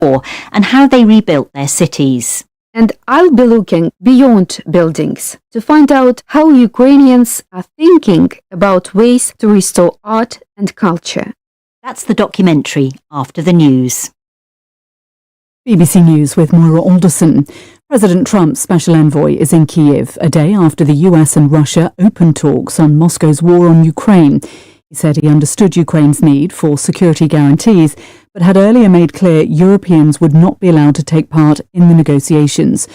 war and how they rebuilt their cities. And I'll be looking beyond buildings to find out how Ukrainians are thinking about ways to restore art and culture. That's the documentary After the News. BBC News with Moira Alderson. President Trump's special envoy is in Kyiv a day after the US and Russia opened talks on Moscow's war on Ukraine. He said he understood Ukraine's need for security guarantees, but had earlier made clear Europeans would not be allowed to take part in the negotiations.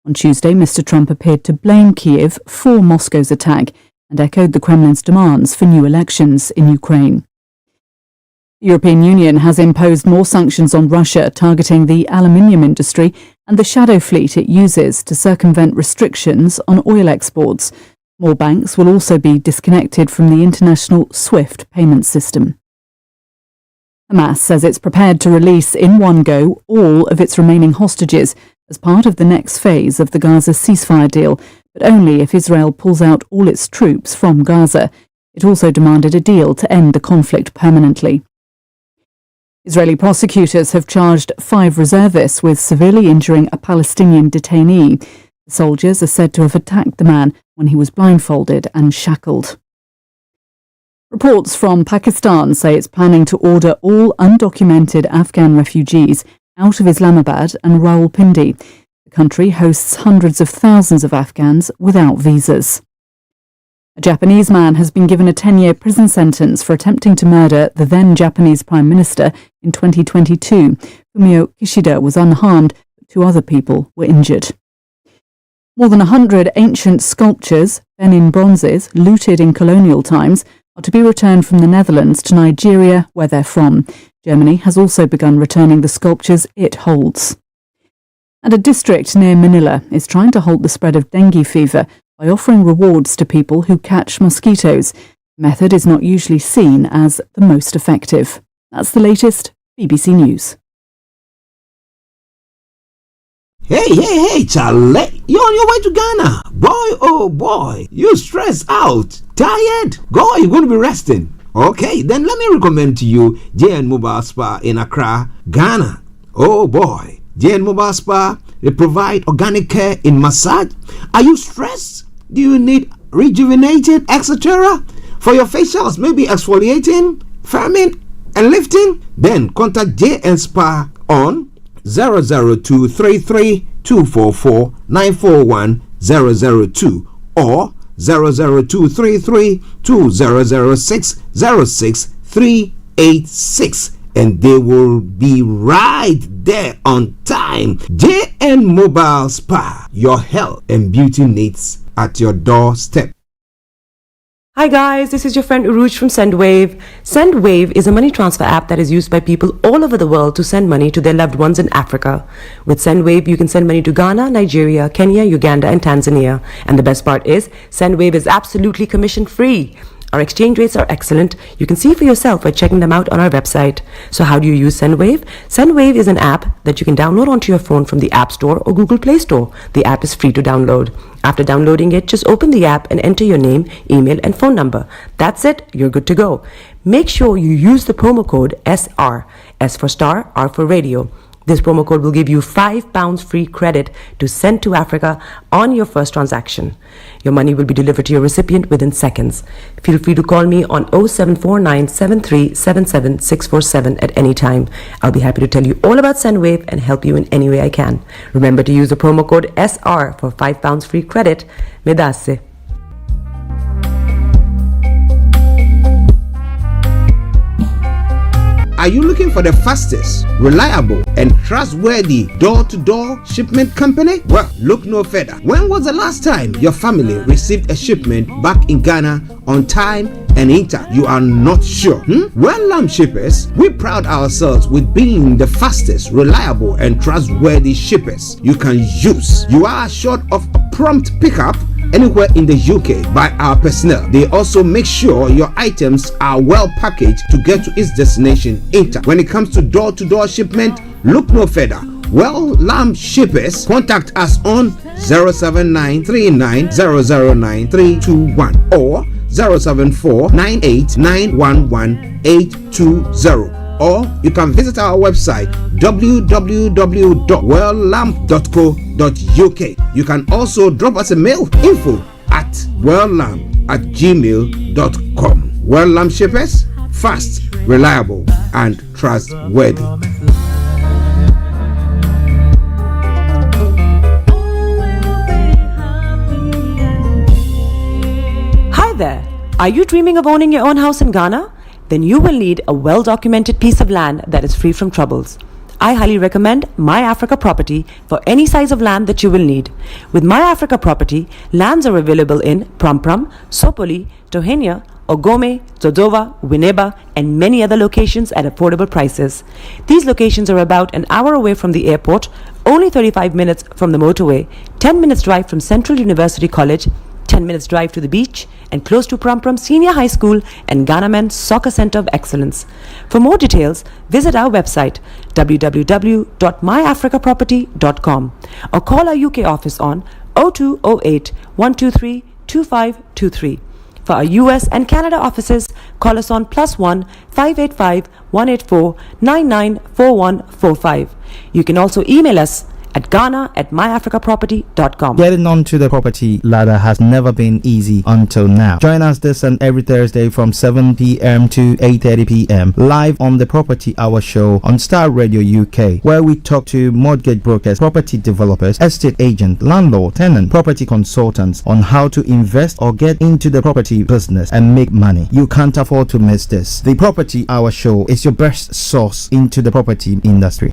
On Tuesday, Mr. Trump appeared to blame Kyiv for Moscow's attack and echoed the Kremlin's demands for new elections in Ukraine. The European Union has imposed more sanctions on Russia targeting the aluminium industry and the shadow fleet it uses to circumvent restrictions on oil exports. More banks will also be disconnected from the international SWIFT payment system. Hamas says it's prepared to release in one go all of its remaining hostages as part of the next phase of the Gaza ceasefire deal, but only if Israel pulls out all its troops from Gaza. It also demanded a deal to end the conflict permanently. Israeli prosecutors have charged 5 reservists with severely injuring a Palestinian detainee. The soldiers are said to have attacked the man when he was blindfolded and shackled. Reports from Pakistan say it's planning to order all undocumented Afghan refugees out of Islamabad and Rawalpindi. The country hosts hundreds of thousands of Afghans without visas. A Japanese man has been given a 10-year prison sentence for attempting to murder the then Japanese Prime Minister in 2022. Fumio Kishida was unharmed, but 2 other people were injured. More than 100 ancient sculptures, Benin bronzes, looted in colonial times, are to be returned from the Netherlands to Nigeria, where they're from. Germany has also begun returning the sculptures it holds. And a district near Manila is trying to halt the spread of dengue fever by offering rewards to people who catch mosquitoes. The method is not usually seen as the most effective. That's the latest BBC News. Hey, Charlie, you're on your way to Ghana. Boy, oh boy, you stressed out, tired? Go, you're going to be resting. Okay, then let me recommend to you JN Mobile Spa in Accra, Ghana. Oh boy, JN Mobile Spa, they provide organic care in massage. Are you stressed? Do you need rejuvenated, etc.? For your facials, maybe exfoliating, firming, and lifting? Then contact JN Spa on 00233 244 941 002 or 00233 2006 06386, and they will be right there on time. JN Mobile Spa, your health and beauty needs at your doorstep. Hi guys, this is your friend Uruj from SendWave. SendWave is a money transfer app that is used by people all over the world to send money to their loved ones in Africa. With SendWave, you can send money to Ghana, Nigeria, Kenya, Uganda, and Tanzania. And the best part is, SendWave is absolutely commission free. Our exchange rates are excellent. You can see for yourself by checking them out on our website. So how do you use SendWave? SendWave is an app that you can download onto your phone from the App Store or Google Play Store. The app is free to download. After downloading it, just open the app and enter your name, email, and phone number. That's it. You're good to go. Make sure you use the promo code SR. S for Star, R for Radio. This promo code will give you £5 free credit to send to Africa on your first transaction. Your money will be delivered to your recipient within seconds. Feel free to call me on 0749 7377 647 at any time. I'll be happy to tell you all about SendWave and help you in any way I can. Remember to use the promo code SR for £5 free credit. Medasse. Are you looking for the fastest, reliable, and trustworthy door-to-door shipment company? Well, look no further. When was the last time your family received a shipment back in Ghana on time and in time? You are not sure? Well, Lamb Shippers, we pride ourselves with being the fastest, reliable, and trustworthy shippers you can use. You are assured of a prompt pickup anywhere in the UK by our personnel. They also make sure your items are well packaged to get to its destination in time. When it comes to door-to-door shipment, look no further. Well, Lamb Shippers, contact us on 07939009321 or 07498911820. or you can visit our website www.welllamp.co.uk. You can also drop us a mail, info@welllamp@gmail.com. Well Lamp Shippers, fast, reliable, and trustworthy. Hi there. Are you dreaming of owning your own house in Ghana? Then you will need a well-documented piece of land that is free from troubles. I highly recommend My Africa Property for any size of land that you will need. With My Africa Property, lands are available in Pram, Sopoli, Tohenia, Ogome, Dodova, Winneba, and many other locations at affordable prices. These locations are about an hour away from the airport, only 35 minutes from the motorway, 10 minutes drive from Central University College, 10 minutes drive to the beach, and close to Pram Senior High School and Ghana Men's Soccer Center of Excellence. For more details, visit our website www.myafricaproperty.com or call our UK office on 0208 123 2523. For our US and Canada offices, call us on +1 585 184 994145. You can also email us at ghana@myafricaproperty.com. Getting onto the property ladder has never been easy until now. Join us this and every Thursday from 7 p.m. to 8:30 p.m. live on the Property Hour Show on Starr Radio UK, where we talk to mortgage brokers, property developers, estate agents, landlord, tenant, property consultants on how to invest or get into the property business and make money. You can't afford to miss this. The Property Hour Show is your best source into the property industry.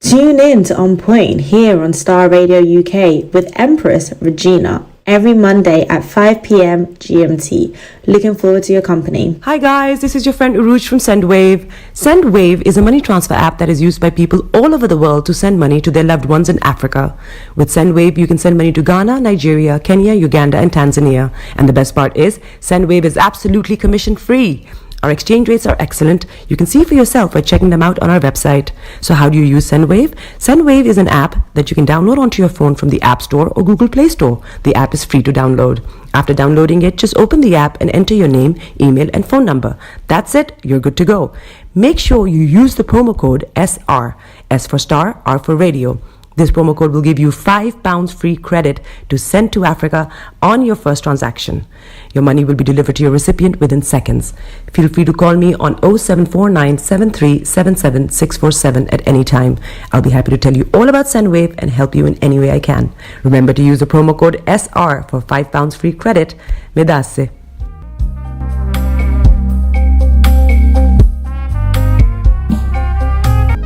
Tune in to On Point here on Starr Radio UK with Empress Regina every Monday at 5 p.m. GMT. Looking forward to your company. Hi guys, this is your friend Uruj from SendWave. SendWave is a money transfer app that is used by people all over the world to send money to their loved ones in Africa. With SendWave, you can send money to Ghana, Nigeria, Kenya, Uganda, and Tanzania. And the best part is, SendWave is absolutely commission free. Our exchange rates are excellent. You can see for yourself by checking them out on our website. So how do you use SendWave? SendWave is an app that you can download onto your phone from the App Store or Google Play Store. The app is free to download. After downloading it, just open the app and enter your name, email, and phone number. That's it. You're good to go. Make sure you use the promo code SR. S for Star, R for Radio. This promo code will give you £5 free credit to send to Africa on your first transaction. Your money will be delivered to your recipient within seconds. Feel free to call me on 0749 7377 647 at any time. I'll be happy to tell you all about SendWave and help you in any way I can. Remember to use the promo code SR for £5 free credit. Medasse.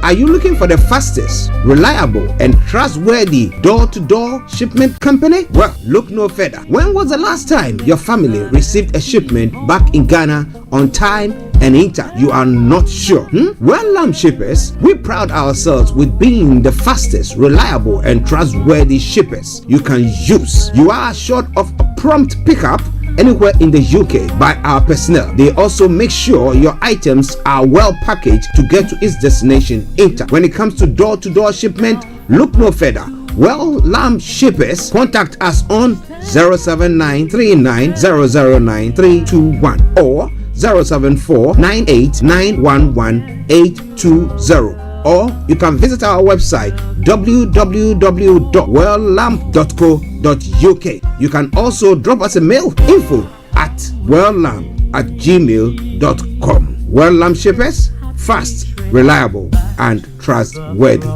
Are you looking for the fastest, reliable, and trustworthy door-to-door shipment company? Well, look no further. When was the last time your family received a shipment back in Ghana on time and in time? You are not sure? Well, Lamp Shippers, we pride ourselves with being the fastest, reliable, and trustworthy shippers you can use. You are assured of a prompt pickup anywhere in the UK by our personnel. They also make sure your items are well packaged to get to its destination in time. When it comes to door-to-door shipment, look no further. Well, Lamp Shippers, contact us on 07939009321 or 07498911820. Or you can visit our website www.welllamp.co.uk. You can also drop us a mail, info@welllamp@gmail.com. Well Lamp Shippers, fast, reliable, and trustworthy.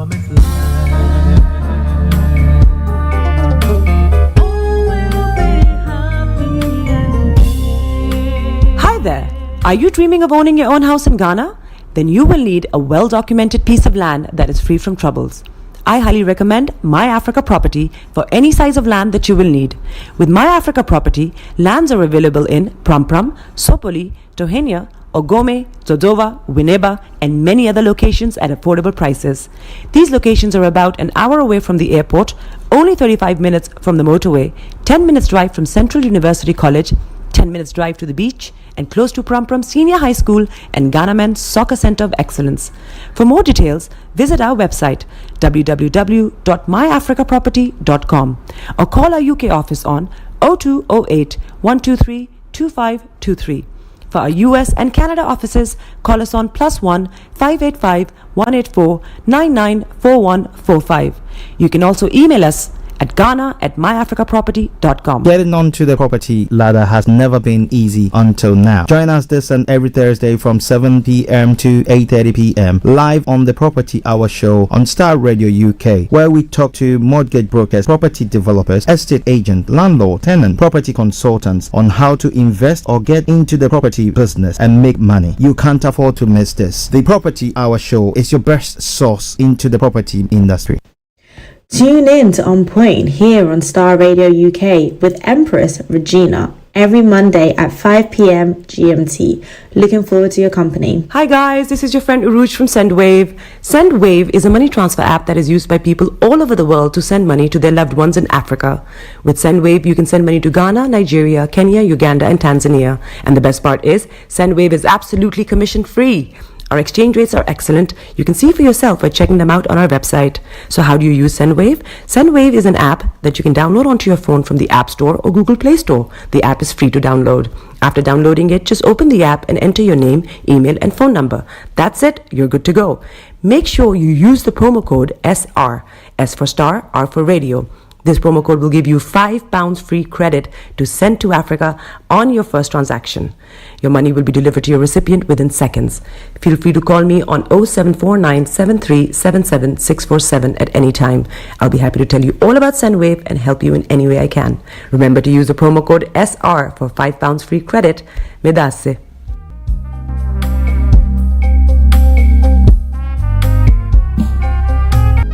Hi there. Are you dreaming of owning your own house in Ghana? Then you will need a well-documented piece of land that is free from troubles. I highly recommend My Africa Property for any size of land that you will need. With My Africa Property, lands are available in Pram, Sopoli, Tohenia, Ogome, Dodova, Winneba, and many other locations at affordable prices. These locations are about an hour away from the airport, only 35 minutes from the motorway, 10 minutes drive from Central University College, 10 minutes drive to the beach, and close to Pram Senior High School and Ghana Men's Soccer Center of Excellence. For more details, visit our website www.myafricaproperty.com or call our UK office on 0208 123 2523. For our US and Canada offices, call us on +1 585 184 994145. You can also email us at ghana@myafricaproperty.com. Getting onto the property ladder has never been easy until now. Join us this and every Thursday from 7 p.m. to 8:30 p.m. live on the Property Hour show on Starr Radio UK, where we talk to mortgage brokers, property developers, estate agent, landlord, tenant, property consultants on how to invest or get into the property business and make money. You can't afford to miss this. The Property Hour show is your best source into the property industry. Tune in to On Point here on Starr Radio UK with Empress Regina every Monday at 5 p.m. GMT. Looking forward to your company. Hi guys, this is your friend Uruj from SendWave. SendWave is a money transfer app that is used by people all over the world to send money to their loved ones in Africa. With SendWave, you can send money to Ghana, Nigeria, Kenya, Uganda, and Tanzania. And the best part is, SendWave is absolutely commission free. Our exchange rates are excellent. You can see for yourself by checking them out on our website. So how do you use SendWave? SendWave is an app that you can download onto your phone from the App Store or Google Play Store. The app is free to download. After downloading it, just open the app and enter your name, email, and phone number. That's it. You're good to go. Make sure you use the promo code SR. S for Star, R for Radio. This promo code will give you £5 free credit to send to Africa on your first transaction. Your money will be delivered to your recipient within seconds. Feel free to call me on 0749 7377 647 at any time. I'll be happy to tell you all about SendWave and help you in any way I can. Remember to use the promo code SR for £5 free credit. Medasse.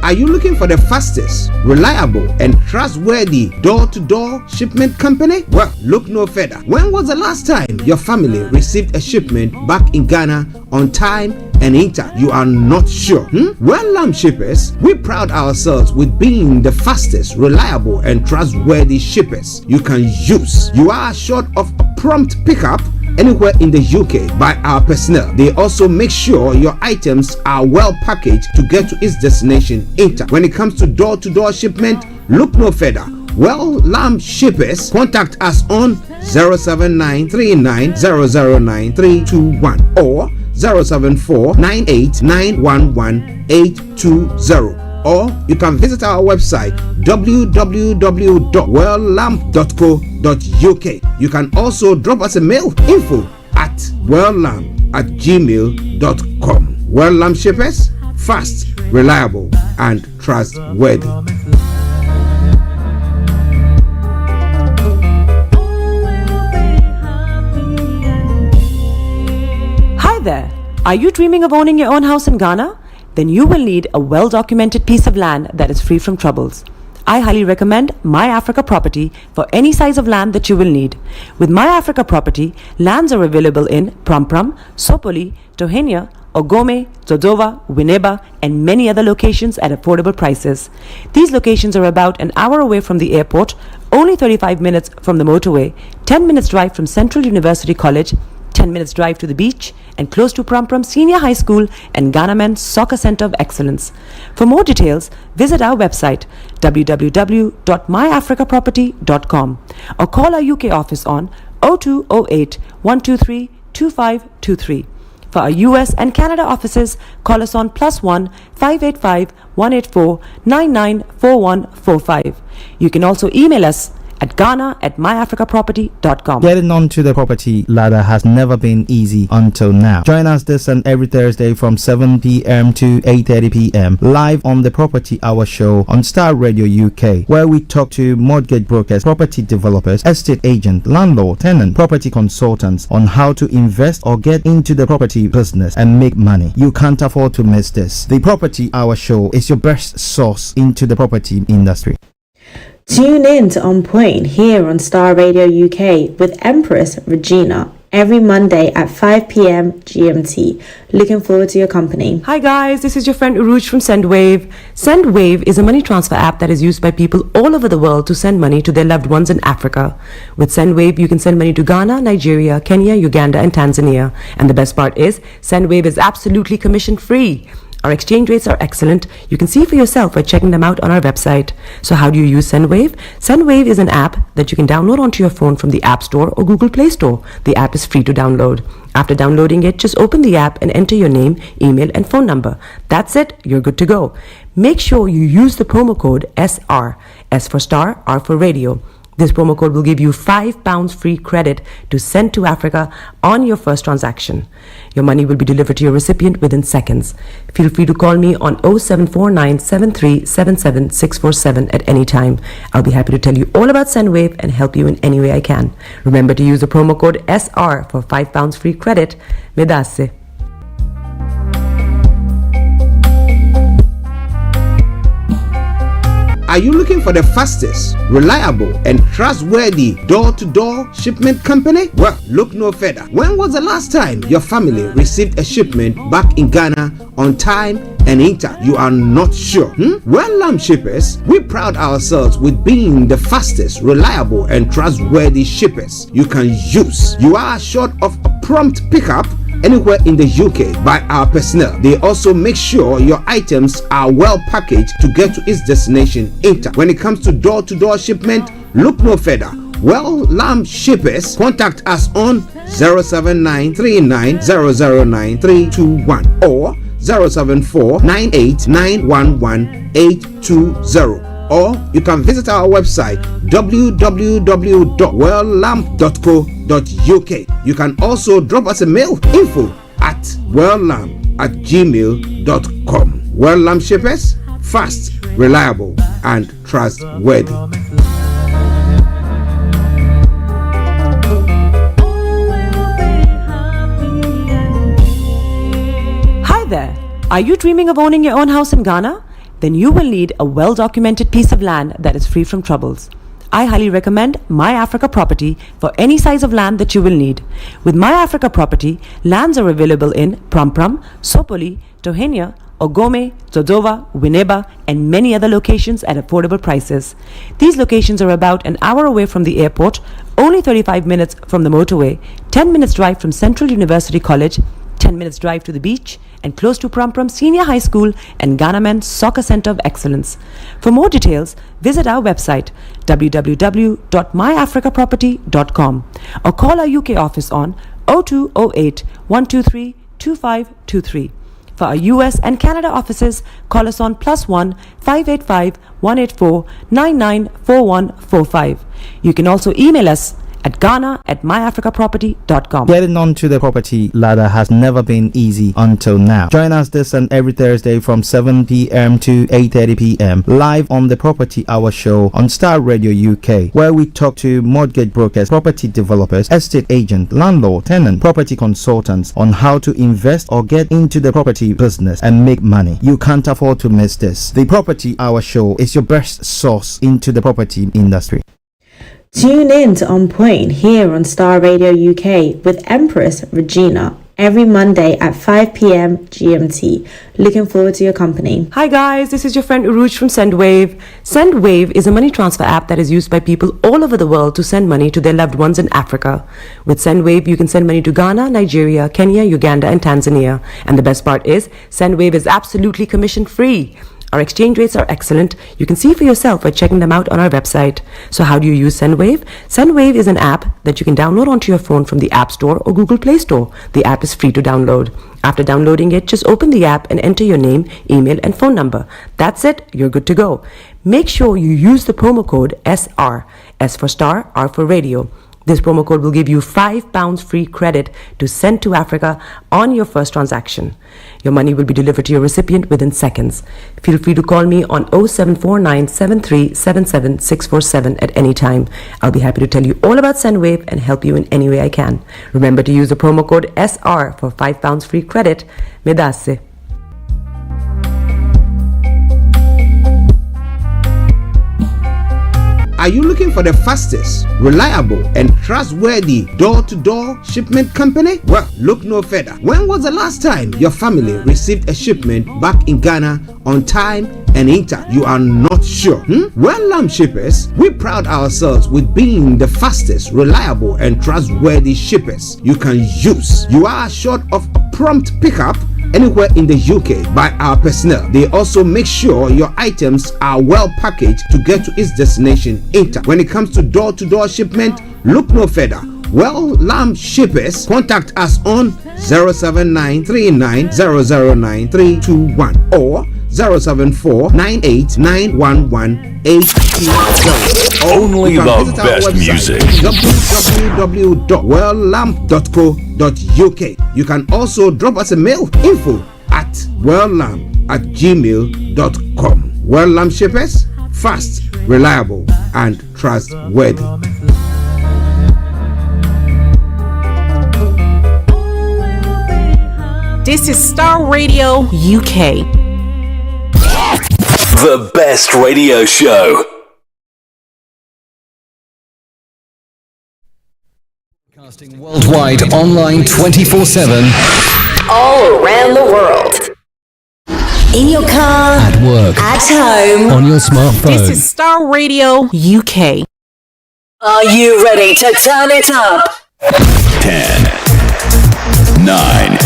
Are you looking for the fastest, reliable, and trustworthy door-to-door shipment company? Well, look no further. When was the last time your family received a shipment back in Ghana on time and in time? You are not sure? Well, Lamb Shippers, we pride ourselves with being the fastest, reliable, and trustworthy shippers you can use. You are assured of a prompt pickup anywhere in the UK by our personnel. They also make sure your items are well packaged to get to its destination in time. When it comes to door-to-door shipment, look no further. Well, Lamb Shippers, contact us on 07939009321 or 07498911820. Or you can visit our website www.welllamp.co.uk. You can also drop us a mail, info@welllamp@gmail.com. Well Lamp Shippers, fast, reliable, and trustworthy. Hi there. Are you dreaming of owning your own house in Ghana? Then you will need a well-documented piece of land that is free from troubles. I highly recommend My Africa Property for any size of land that you will need. With My Africa Property, lands are available in Pram, Sopoli, Tohenia, Ogome, Dodova, Winneba, and many other locations at affordable prices. These locations are about an hour away from the airport, only 35 minutes from the motorway, 10 minutes drive from Central University College, 10 minutes drive to the beach, and close to Pram Senior High School and Ghana Men's Soccer Center of Excellence. For more details, visit our website www.myafricaproperty.com or call our UK office on 0208 123 2523. For our US and Canada offices, call us on +1 585 184 994145. You can also email us at ghana@myafricaproperty.com. Getting onto the property ladder has never been easy until now. Join us this and every Thursday from 7 p.m. to 8:30 p.m. live on the Property Hour show on Starr Radio UK, where we talk to mortgage brokers, property developers, estate agent, landlord, tenant, property consultants on how to invest or get into the property business and make money. You can't afford to miss this. The Property Hour show is your best source into the property industry. Tune in to On Point here on Starr Radio UK with Empress Regina every Monday at 5 p.m. GMT. Looking forward to your company. Hi guys, this is your friend Uruj from SendWave. SendWave is a money transfer app that is used by people all over the world to send money to their loved ones in Africa. With SendWave, you can send money to Ghana, Nigeria, Kenya, Uganda, and Tanzania. And the best part is, SendWave is absolutely commission free. Our exchange rates are excellent. You can see for yourself by checking them out on our website. So how do you use SendWave? SendWave is an app that you can download onto your phone from the App Store or Google Play Store. The app is free to download. After downloading it, just open the app and enter your name, email, and phone number. That's it. You're good to go. Make sure you use the promo code SR, S for Star, R for Radio. This promo code will give you £5 free credit to send to Africa on your first transaction. Your money will be delivered to your recipient within seconds. Feel free to call me on 0749 7377 647 at any time. I'll be happy to tell you all about SendWave and help you in any way I can. Remember to use the promo code SR for £5 free credit. Medasse. Are you looking for the fastest, reliable, and trustworthy door-to-door shipment company? Well, look no further. When was the last time your family received a shipment back in Ghana on time and in time? You are not sure? Well, Lamb Shippers, we pride ourselves with being the fastest, reliable, and trustworthy shippers you can use. You are assured of a prompt pickup anywhere in the UK by our personnel. They also make sure your items are well packaged to get to its destination in time. When it comes to door-to-door shipment, look no further. Well, Lamb Shippers, contact us on 07939009321 or 07498911820. Or you can visit our website www.welllamp.co.uk. You can also drop us a mail, info@welllamp@gmail.com. Well Lamp Shippers, fast, reliable, and trustworthy. Hi there. Are you dreaming of owning your own house in Ghana? Then you will need a well-documented piece of land that is free from troubles. I highly recommend My Africa Property for any size of land that you will need. With My Africa Property, lands are available in Pram, Sopoli, Tohenia, Ogome, Dodova, Winneba, and many other locations at affordable prices. These locations are about an hour away from the airport, only 35 minutes from the motorway, 10 minutes drive from Central University College, 10 minutes drive to the beach, and close to Pram Senior High School and Ghana Men's Soccer Center of Excellence. For more details, visit our website www.myafricaproperty.com or call our UK office on 0208 123 2523. For our US and Canada offices, call us on +1 585 184 994145. You can also email us at ghana@myafricaproperty.com. Getting onto the property ladder has never been easy until now. Join us this and every Thursday from 7 p.m. to 8:30 p.m. live on the Property Hour Show on Starr Radio UK, where we talk to mortgage brokers, property developers, estate agents, landlord, tenant, property consultants on how to invest or get into the property business and make money. You can't afford to miss this. The Property Hour Show is your best source into the property industry. Tune in to On Point here on Starr Radio UK with Empress Regina every Monday at 5 p.m. GMT. Looking forward to your company. Hi guys, this is your friend Uruj from SendWave. SendWave is a money transfer app that is used by people all over the world to send money to their loved ones in Africa. With SendWave, you can send money to Ghana, Nigeria, Kenya, Uganda, and Tanzania. And the best part is, SendWave is absolutely commission free. Our exchange rates are excellent. You can see for yourself by checking them out on our website. So how do you use SendWave? SendWave is an app that you can download onto your phone from the App Store or Google Play Store. The app is free to download. After downloading it, just open the app and enter your name, email, and phone number. That's it. You're good to go. Make sure you use the promo code SR, S for Star, R for Radio. This promo code will give you £5 free credit to send to Africa on your first transaction. Your money will be delivered to your recipient within seconds. Feel free to call me on 0749 7377 647 at any time. I'll be happy to tell you all about SendWave and help you in any way I can. Remember to use the promo code SR for £5 free credit. Medasse. Are you looking for the fastest, reliable, and trustworthy door-to-door shipment company? Well, look no further. When was the last time your family received a shipment back in Ghana on time and in time? You are not sure? Well, Lamb Shippers, we pride ourselves with being the fastest, reliable, and trustworthy shippers you can use. You are assured of a prompt pickup anywhere in the UK by our personnel. They also make sure your items are well packaged to get to its destination intact. When it comes to door-to-door shipment, look no further. Well, Lamb Shippers, contact us on 07939009321 or 07498911820. Only the best music. www.welllamp.co.uk. You can also drop us a mail, info@welllamp@gmail.com. Well Lamb Shippers, fast, reliable, and trustworthy. This is Starr Radio UK. The best radio show. Broadcasting worldwide, online 24/7. All around the world. In your car. At work. At home. On your smartphone. This is Starr Radio UK. Are you ready to turn it up? 10, 9,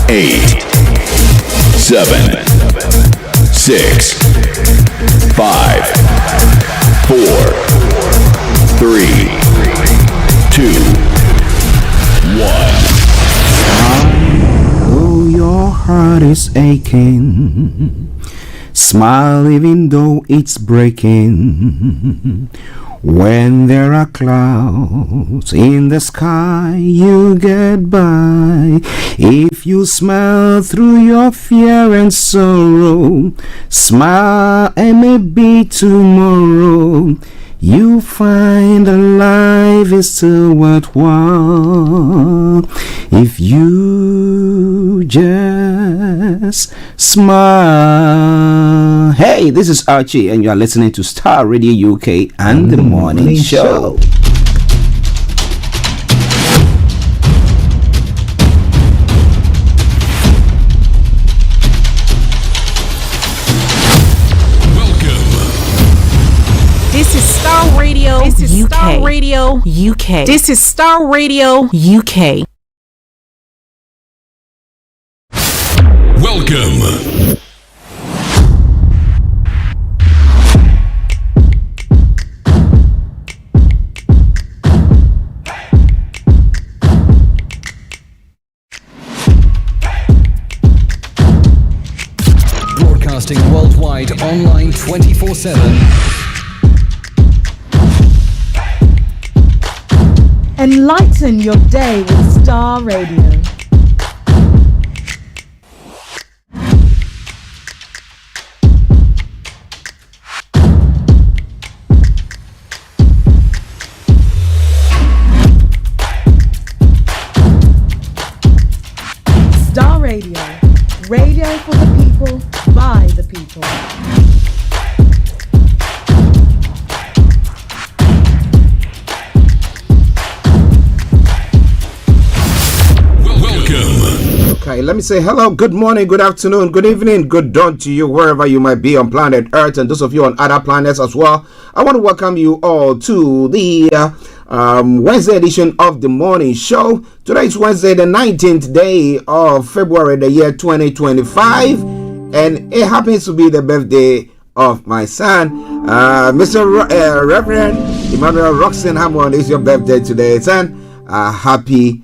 8, 7, 6, 5, 4, 3, 2, 1. Oh, your heart is aching. Smile even though it's breaking. When there are clouds in the sky, you get by. If you smile through your fear and sorrow, smile and maybe tomorrow you find that life is still worthwhile if you just smile. Hey, this is Archie, and you are listening to Starr Radio UK and the Morning Show. This is Starr Radio UK. This is Starr Radio UK. This is Starr Radio UK. Welcome. Broadcasting worldwide, online 24/7. Enlighten your day with Starr Radio. Starr Radio. Radio for the people, by the people. Okay, let me say hello, good morning, good afternoon, good evening, good dawn to you wherever you might be on planet Earth, and those of you on other planets as well. I want to welcome you all to the Wednesday edition of the morning show. Today is Wednesday, the 19th day of February, the year 2025, and it happens to be the birthday of my son, Mr. Reverend Emmanuel Roxon Hammond. Is your birthday today, son? Happy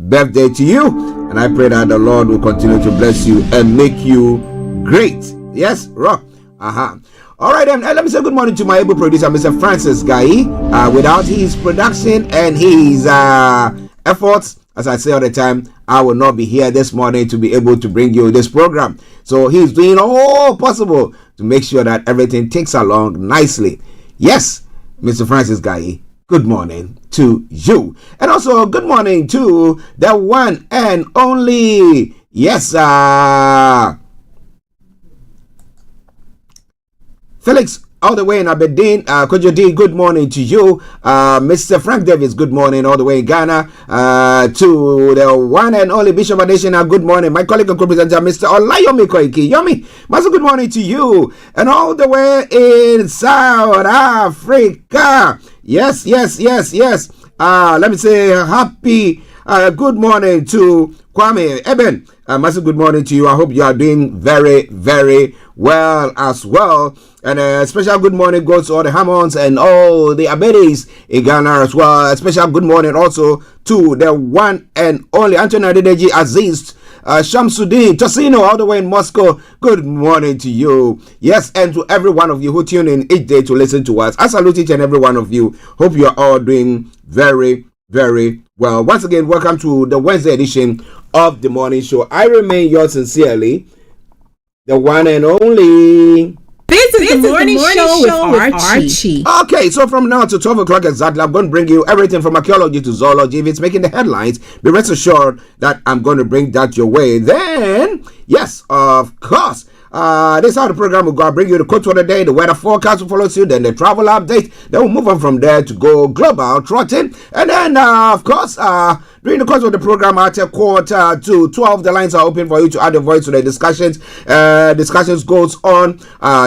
birthday to you, and I pray that the Lord will continue to bless you and make you great. Yes, rock. All right, then. Let me say good morning to my able producer, Mr. Francis Guy. Without his production and his efforts, as I say all the time, I will not be here this morning to be able to bring you this program. So he's doing all possible to make sure that everything takes along nicely. Yes, Mr. Francis Guy. Good morning to you. And also good morning to the one and only, yes, Felix, all the way in Aberdeen. Kojodi, good morning to you. Mr. Frank Davis, good morning, all the way in Ghana. To the one and only Bishop Adesina, good morning. My colleague and co-presenter, Mr. Olayomi Koiki. Yomi, Master, good morning to you. And all the way in South Africa. Yes. Let me say happy good morning to Kwame Eben. massive good morning to you. I hope you are doing very, very well as well. And a special good morning goes to all the Hammonds and all the Abedis in Ghana as well. A special good morning also to the one and only Anthony Adedeji Aziz Shamsuddin Tosino all the way in Moscow. Good morning to you. Yes, and to every one of you who tune in each day to listen to us. I salute each and every one of you. Hope you are all doing very, very well. Once again, welcome to the Wednesday edition of the morning show. I remain yours sincerely, the one and only. This is the morning show with Archie. Okay, so from now to 12 o'clock exactly, I'm going to bring you everything from archaeology to zoology. If it's making the headlines, be rest assured that I'm going to bring that your way. Then, yes, of course, this is how the program will go. I'll bring you the quote for the day, the weather forecast will follow suit, then the travel update. Then we'll move on from there to go global trotting. And then, of course, during the course of the program, at a quarter to 12, the lines are open for you to add a voice to the discussions. Discussions goes on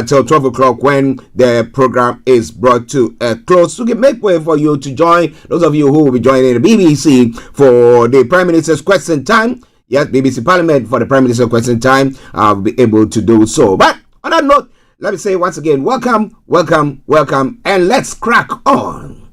till 12 o'clock when the program is brought to a close. To make way for you to join, those of you who will be joining the BBC for the Prime Minister's question time. Yes, BBC Parliament for the Prime Minister's question time. I'll be able to do so. But on that note, let me say once again, welcome, welcome, welcome, and let's crack on.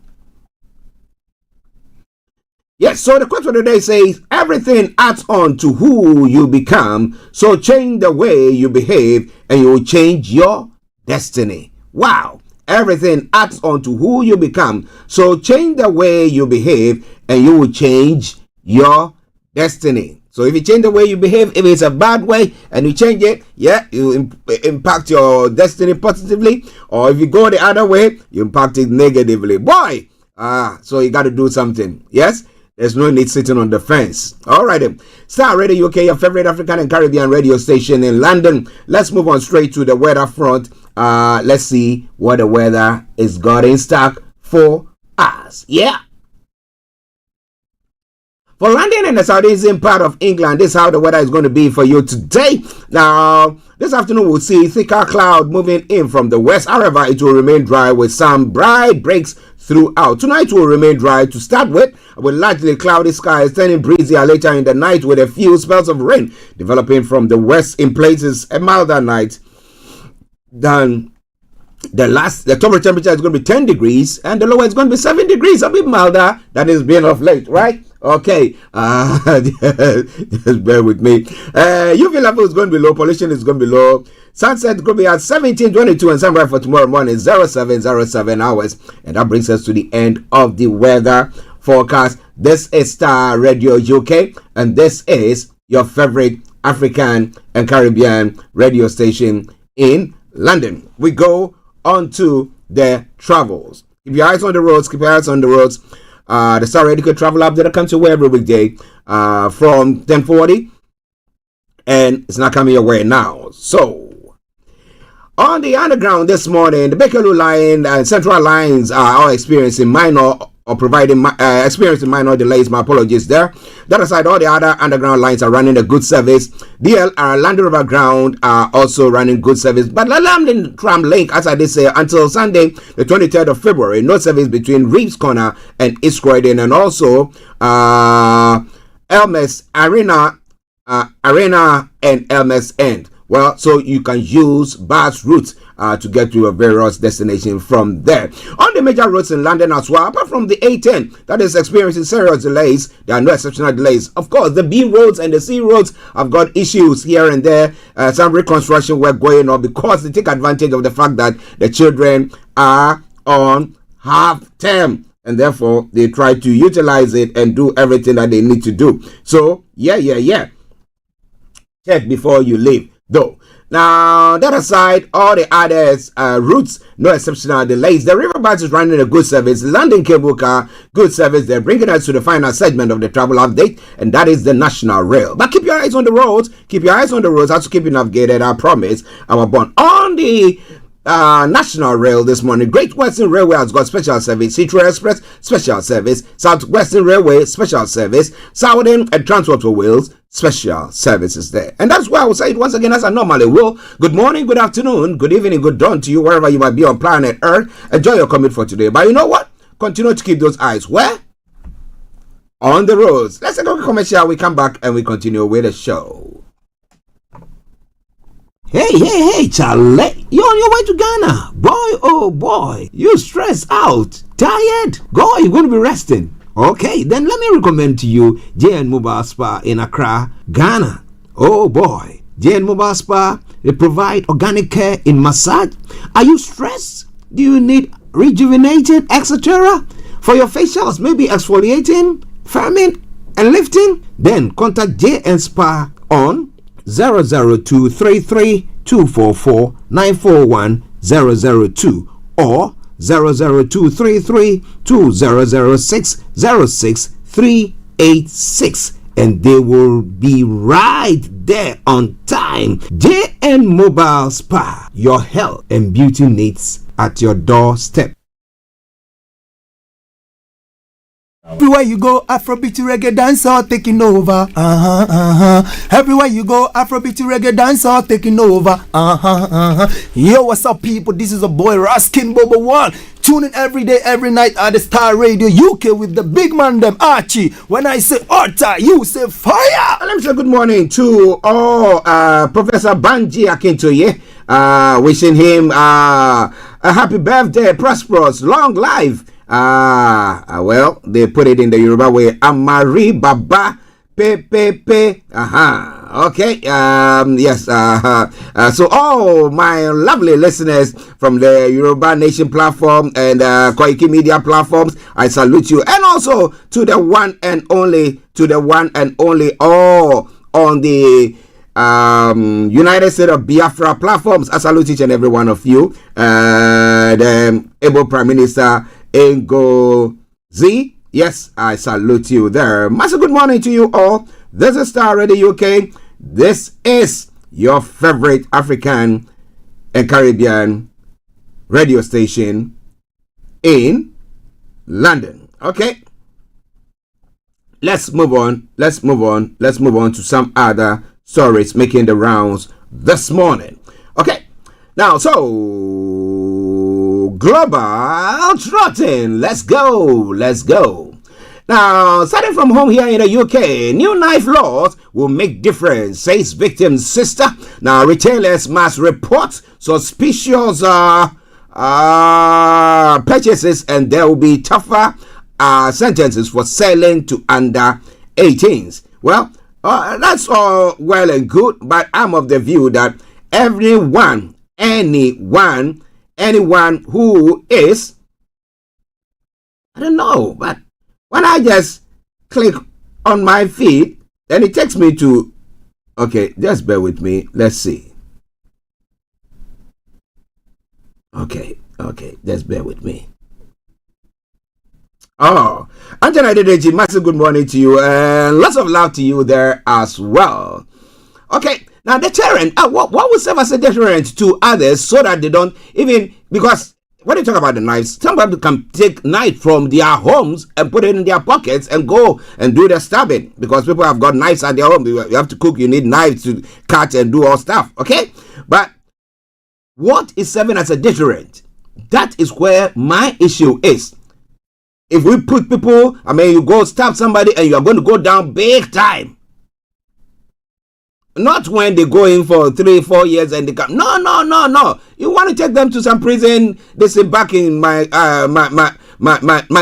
Yes, so the quote for the day says, everything adds on to who you become, so change the way you behave and you will change your destiny. Wow, everything adds on to who you become, so change the way you behave and you will change your destiny. So if you change the way you behave, if it's a bad way and you change it, yeah, you impact your destiny positively. Or if you go the other way, you impact it negatively. Boy, so you got to do something. Yes? There's no need sitting on the fence. All right, then. Starr Radio UK, your favorite African and Caribbean radio station in London. Let's move on straight to the weather front. Let's see what the weather is got in stock for us. Yeah. For London and the southeastern part of England, this is how the weather is going to be for you today. Now, this afternoon we'll see thicker cloud moving in from the west. However, it will remain dry with some bright breaks throughout. Tonight will remain dry to start with largely cloudy skies, turning breezier later in the night with a few spells of rain developing from the west in places. A milder night than the top temperature is going to be 10 degrees and the lower is going to be 7 degrees, a bit milder than it's been of late, right? Okay, just bear with me. UV level is going to be low, pollution is going to be low. Sunset is going to be at 17:22 and sunrise for tomorrow morning 07:07 hours. And that brings us to the end of the weather forecast. This is Starr Radio UK and this is your favorite African and Caribbean radio station in London. We go on to the travels. Keep your eyes on the roads, keep your eyes on the roads. The Starr Radio travel app that comes your way every weekday from 10:40, and it's not coming your way now. So, on the underground this morning, the Bakerloo line and Central lines are all experiencing minor experiencing minor delays. My apologies there. That aside, all the other underground lines are running a good service. DLR Land Rover Ground are also running good service. But the London Tram Link, as I did say, until Sunday, the 23rd of February, no service between Reeves Corner and East Croydon, and also Elmes Arena and Elmes End. Well, so you can use bus routes to get to your various destinations from there. On the major roads in London as well, apart from the A10 that is experiencing serious delays, there are no exceptional delays. Of course, the B roads and the C roads have got issues here and there. Some reconstruction work going on because they take advantage of the fact that the children are on half term. And therefore, they try to utilize it and do everything that they need to do. So, yeah. Check before you leave. Though, now that aside, all the others routes, no exceptional delays. The Riverbank is running a good service. London Cable Car, good service. They're bringing us to the final segment of the travel update, and that is the National Rail. But keep your eyes on the roads. Keep your eyes on the roads. As to keep you navigated, I promise. I'm born on the National Rail this morning. Great Western Railway has got special service. Heathrow Express, special service. South Western Railway, special service. Southern and Transport for Wales, special services there. And that's why I will say it once again as I normally will. Good morning, good afternoon, good evening, good dawn to you wherever you might be on planet Earth. Enjoy your commute for today. But you know what? Continue to keep those eyes where? On the roads. Let's take a commercial. We come back and we continue with the show. Hey, Charlie, you're on your way to Ghana. Boy, oh boy, you stressed out, tired. Go, you're going to be resting. Okay, then let me recommend to you JN Mobile Spa in Accra, Ghana. Oh boy, JN Mobile Spa, they provide organic care in massage. Are you stressed? Do you need rejuvenating, etc.? For your facials, maybe exfoliating, firming, and lifting? Then contact JN Spa on 00233 244 941 002 or 00233 2006 06386, and they will be right there on time. JN Mobile Spa, your health and beauty needs at your doorstep. Everywhere you go, Afrobeat reggae dancer taking over. Everywhere you go, Afrobeat reggae dancer taking over. Yo, what's up, people? This is a boy Raskin Bobo One. Tune in every day, every night at the Star Radio UK with the big man them Archie. When I say Orta, you say fire. Let me say good morning to Professor Banji Akintoye. Wishing him a happy birthday, prosperous, long life. Well, they put it in the Yoruba way. Amari Baba Pe. Okay. Yes. So all my lovely listeners from the Yoruba Nation platform and Koiki Media platforms, I salute you, and also to the one and only, all on the United States of Biafra platforms. I salute each and every one of you. The able Prime Minister Ngo Z, yes, I salute you there. Massive good morning to you all. This is Star Radio UK. This is your favorite African and Caribbean radio station in London. Okay, let's move on to some other stories making the rounds this morning. Okay, now global trotting. Let's go. Now, starting from home here in the UK, new knife laws will make difference, says victim's sister. Now, retailers must report suspicious purchases, and there will be tougher sentences for selling to under 18s. Well, that's all well and good, but I'm of the view that anyone who is, I don't know, but when I just click on my feed, then it takes me to, okay, just bear with me, let's see. Okay, just bear with me. Oh, Anjana Dedeji, massive good morning to you, and lots of love to you there as well. Okay, now deterrent, what will serve as a deterrent to others so that they don't even, because when you talk about the knives, somebody can take knife from their homes and put it in their pockets and go and do the stabbing, because people have got knives at their home. You have to cook, you need knives to cut and do all stuff, okay? But what is serving as a deterrent? That is where my issue is. If we put people, you go stab somebody and you are going to go down big time. Not when they go in for 3-4 years and they come. No. You want to take them to some prison. They say back in my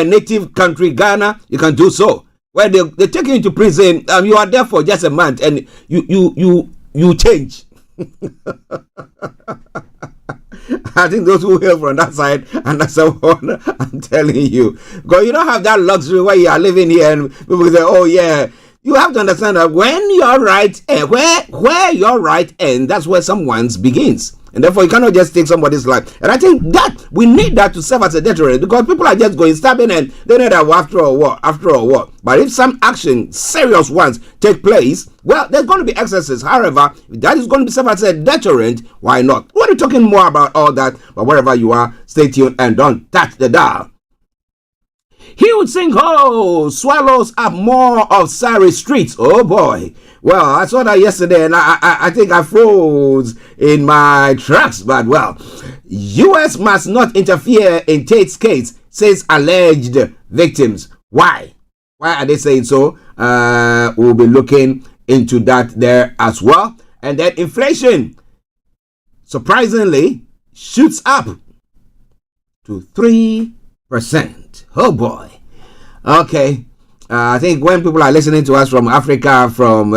native country, Ghana, you can do so. Where they take you into prison, you are there for just a month and you change. I think those who hail from that side and that's the one I'm telling you. Because you don't have that luxury where you are living here and people say, oh yeah. You have to understand that when you're right, where you're right, and that's where someone's begins. And therefore, you cannot just take somebody's life. And I think that we need that to serve as a deterrent, because people are just going stabbing and they know that after all what. But if some action, serious ones, take place, well, there's going to be excesses. However, if that is going to serve as a deterrent, why not? We're talking more about all that, but wherever you are, stay tuned and don't touch the dial. Huge sinkhole swallows up more of Surrey streets. Oh boy. Well, I saw that yesterday and I think I froze in my tracks. But well, US must not interfere in Tate's case, says alleged victims. Why? Why are they saying so? We'll be looking into that there as well. And then inflation surprisingly shoots up to 3%. Oh boy. Okay. I think when people are listening to us from Africa, from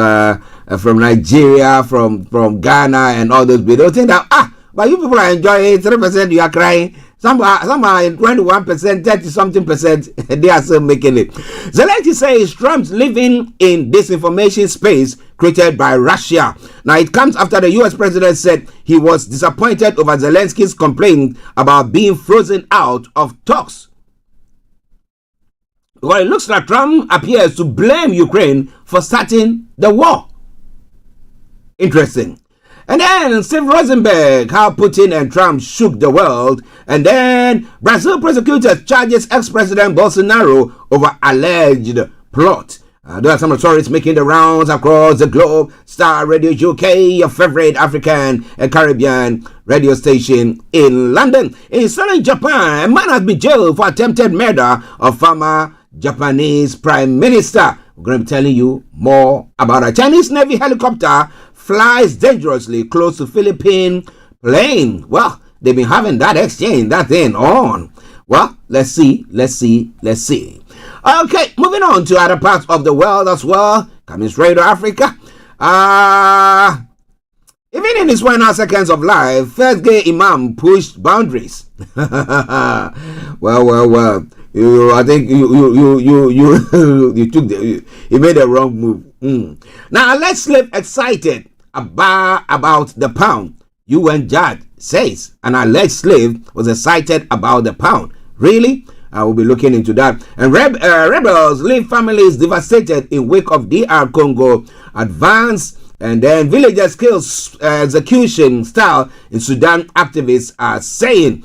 Nigeria, from Ghana, and all those people, they think that but you people are enjoying 3%, you are crying. Some are 21%, 30-something%. They are still making it. Zelensky says Trump's living in disinformation space created by Russia. Now it comes after the U.S. president said he was disappointed over Zelensky's complaint about being frozen out of talks. Well, it looks like Trump appears to blame Ukraine for starting the war. Interesting. And then Steve Rosenberg, how Putin and Trump shook the world. And then Brazil prosecutors charges ex-president Bolsonaro over alleged plot. There are some stories making the rounds across the globe. Starr Radio UK, your favorite African and Caribbean radio station in London. In southern Japan, a man has been jailed for attempted murder of former Japanese Prime Minister. We're going to be telling you more about a Chinese Navy helicopter flies dangerously close to Philippine plane. Well, they've been having that exchange, that thing on. Well, let's see. Okay, moving on to other parts of the world as well. Coming straight to Africa. Even in his final seconds of life, first gay imam pushed boundaries. Well. I think you took you made a wrong move. Now let's live excited about the pound. UN judge says an alleged slave was excited about the pound. Really? I will be looking into that. And rebels leave families devastated in wake of DR Congo advance. And then villagers killed execution style in Sudan, activists are saying.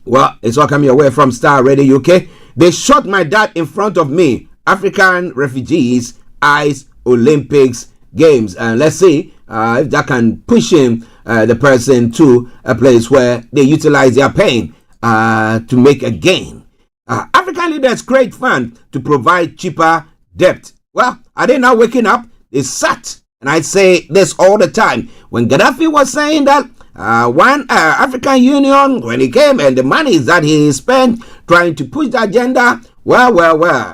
Well, it's all coming away from Starr Radio UK. They shot my dad in front of me. African refugees ice Olympics games. And let's see if that can push him, the person, to a place where they utilize their pain to make a gain. African leaders create fund to provide cheaper debt. Well, are they now waking up? They sat. And I say this all the time. When Gaddafi was saying that, one African Union, when he came and the money that he spent trying to push the agenda, well,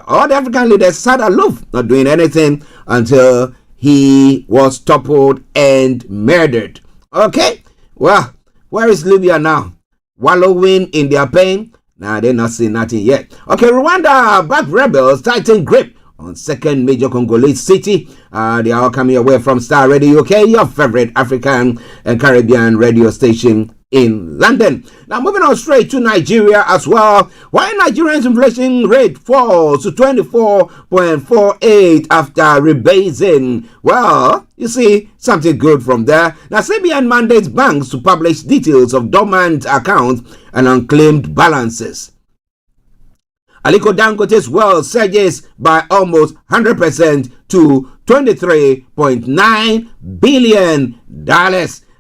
all the African leaders sat aloof, not doing anything until he was toppled and murdered. Okay, well, where is Libya now? Wallowing in their pain? Nah, they're not seeing nothing yet. Okay, Rwanda back rebels tighten grip on second major Congolese city. They are all coming away from Starr Radio UK, your favorite African and Caribbean radio station in London. Now moving on straight to Nigeria as well. Why Nigeria's inflation rate falls to 24.48 after rebasing? Well, you see something good from there. Now CBN mandates banks to publish details of dormant accounts and unclaimed balances. Aliko Dangote's wealth surges by almost 100% to $23.9 billion.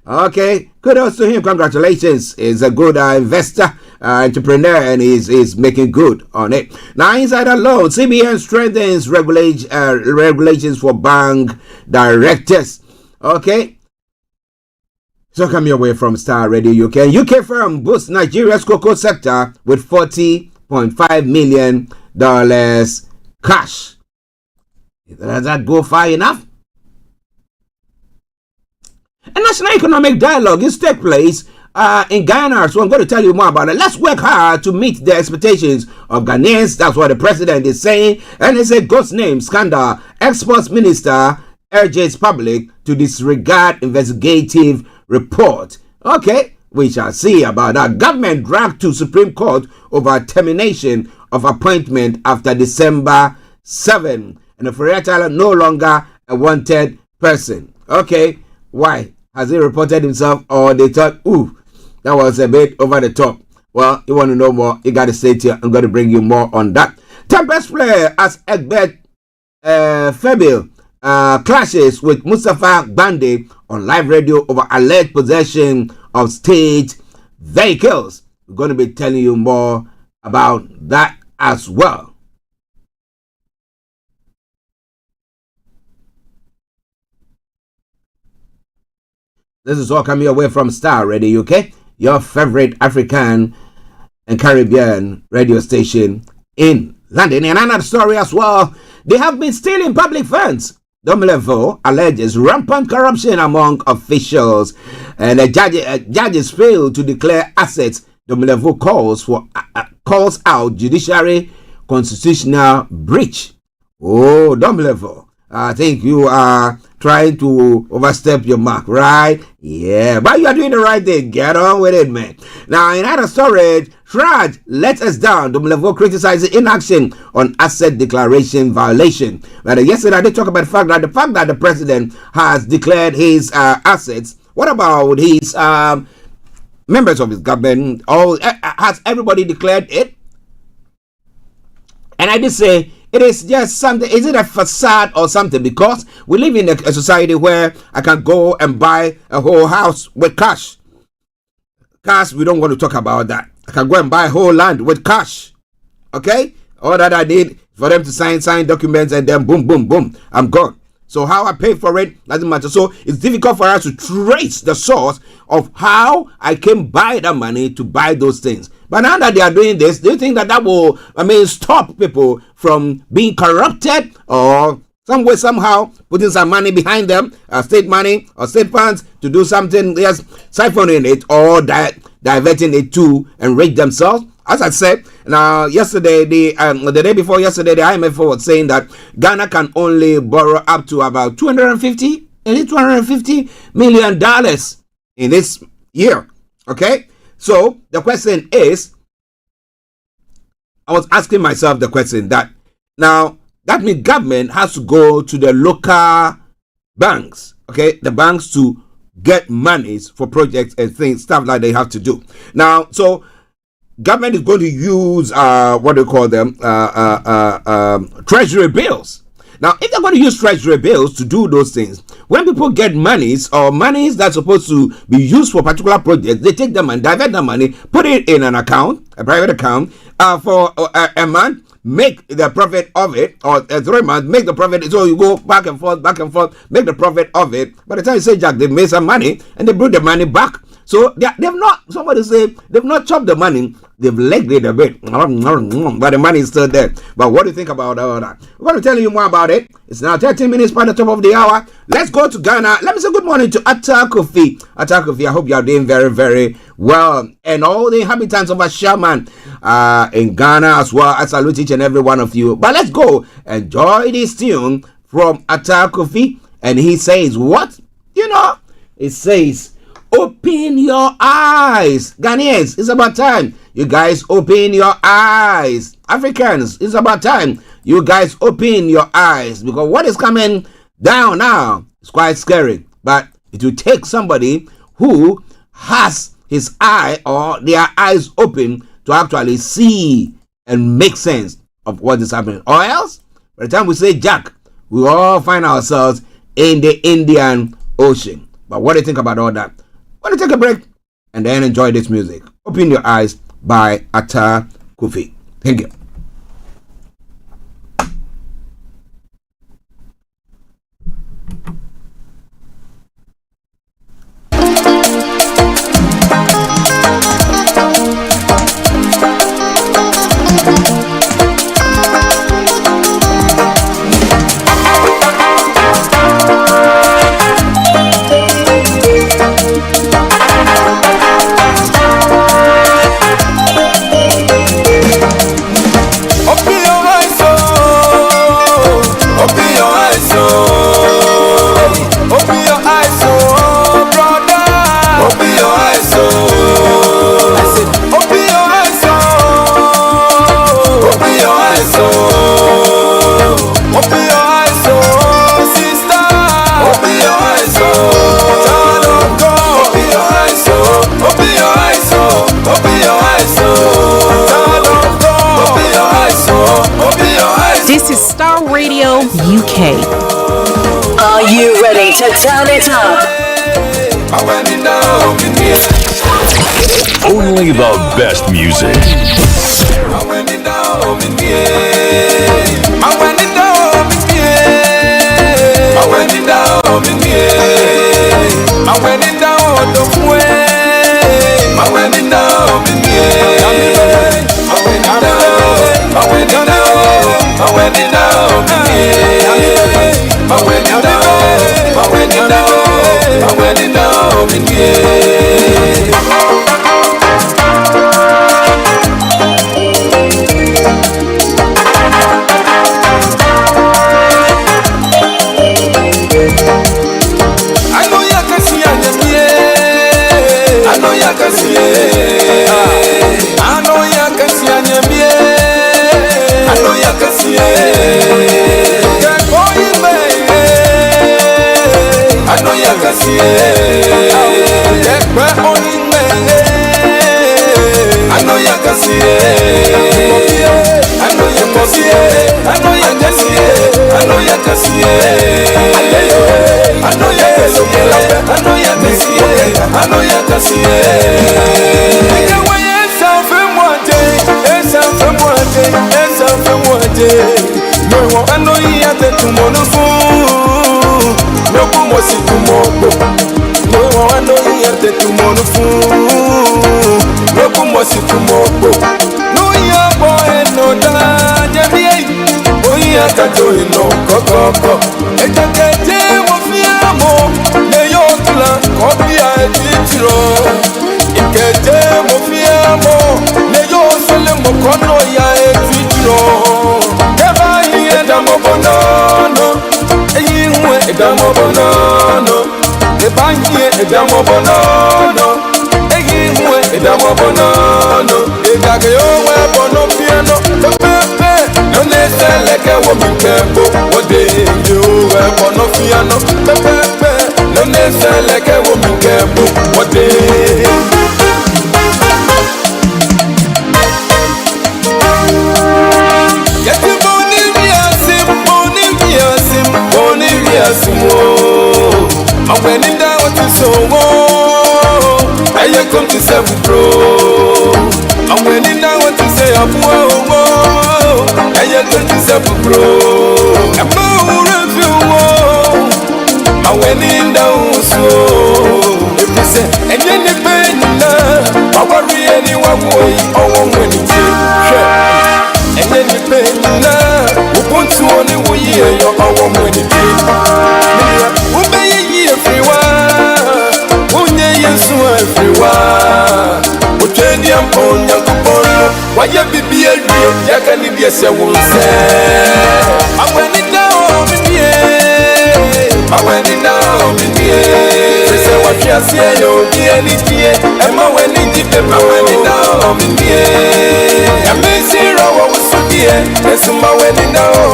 Okay, kudos to him. Congratulations. He's a good investor, entrepreneur, and he's making good on it. Now, inside alone, CBN strengthens regulations for bank directors. Okay. So coming away from Starr Radio UK. UK firm boosts Nigeria's cocoa sector with $40.5 million cash. Does that go far enough? A national economic dialogue is take place in Ghana, so I'm going to tell you more about it. Let's work hard to meet the expectations of Ghanaians. That's what the president is saying. And it's a ghost name scandal. Exports minister urges public to disregard investigative report. Okay, we shall see about that. Government dragged to Supreme Court over termination of appointment after December 7. And the Furiata no longer a wanted person. Okay, why? Has he reported himself, or they thought, ooh, that was a bit over the top? Well, you want to know more, you got to stay here. I'm going to bring you more on that. Tempest player as Egbert Febil clashes with Mustafa Bande on live radio over alleged possession of state vehicles. We're going to be telling you more about that as well. This is all coming away from Starr Radio UK, your favorite African and Caribbean radio station in London. And another story as well. They have been stealing public funds. Domelevo alleges rampant corruption among officials, and judges failed to declare assets. Domelevo calls out judiciary constitutional breach. Oh, Domelevo, I think you are trying to overstep your mark, right? Yeah, but you are doing the right thing. Get on with it, man. Now, in other storage, Shraj let us down. Domelevo criticizes inaction on asset declaration violation. But yesterday, I did talk about the fact that the president has declared his assets. What about his members of his government? Has everybody declared it? And I did say, it is just something. Is it a facade or something? Because we live in a society where I can go and buy a whole house with cash. Cash, we don't want to talk about that. I can go and buy a whole land with cash. Okay? All that I need for them to sign documents, and then boom, boom, boom, I'm gone. So how I pay for it doesn't matter. So it's difficult for us to trace the source of how I came by that money to buy those things. But now that they are doing this, do you think that will, stop people from being corrupted, or some way, somehow, putting some money behind them, state money or state funds, to do something, yes, siphoning it or diverting it to enrich themselves? As I said, now yesterday, the day before yesterday, the IMF was saying that Ghana can only borrow up to about $250 million in this year. Okay, so the question is, I was asking myself the question that now that means government has to go to the local banks, okay, the banks, to get monies for projects and things, stuff like they have to do now. So government is going to use what do you call them, treasury bills. Now, if they're going to use treasury bills to do those things, when people get monies or monies that's supposed to be used for particular projects, they take them and divert the money, put it in an account, a private account, for a month, make the profit of it, or 3 months, make the profit. So you go back and forth, make the profit of it. By the time you say, Jack, they made some money and they bring the money back. So they've not, somebody say, they've not chopped the money, they've legged it a bit, but the money is still there. But what do you think about all that? We're going to tell you more about it. It's now 13 minutes by the top of the hour. Let's go to Ghana. Let me say good morning to Atta Kofi. Atta Kofi, I hope you are doing very, very well. And all the inhabitants of Ashaman in Ghana as well. I salute each and every one of you. But let's go enjoy this tune from Atta Kofi. And he says, what? You know, it says, open your eyes. Ghanaians, it's about time. You guys open your eyes. Africans, it's about time. You guys open your eyes. Because what is coming down now is quite scary. But it will take somebody who has his eye or their eyes open to actually see and make sense of what is happening. Or else, by the time we say Jack, we all find ourselves in the Indian Ocean. But what do you think about all that? I'm going to take a break and then enjoy this music. Open Your Eyes by Atta Kofi. Thank you. This is Starr Radio UK. Are you ready to turn it up? Only the best music. I went it down.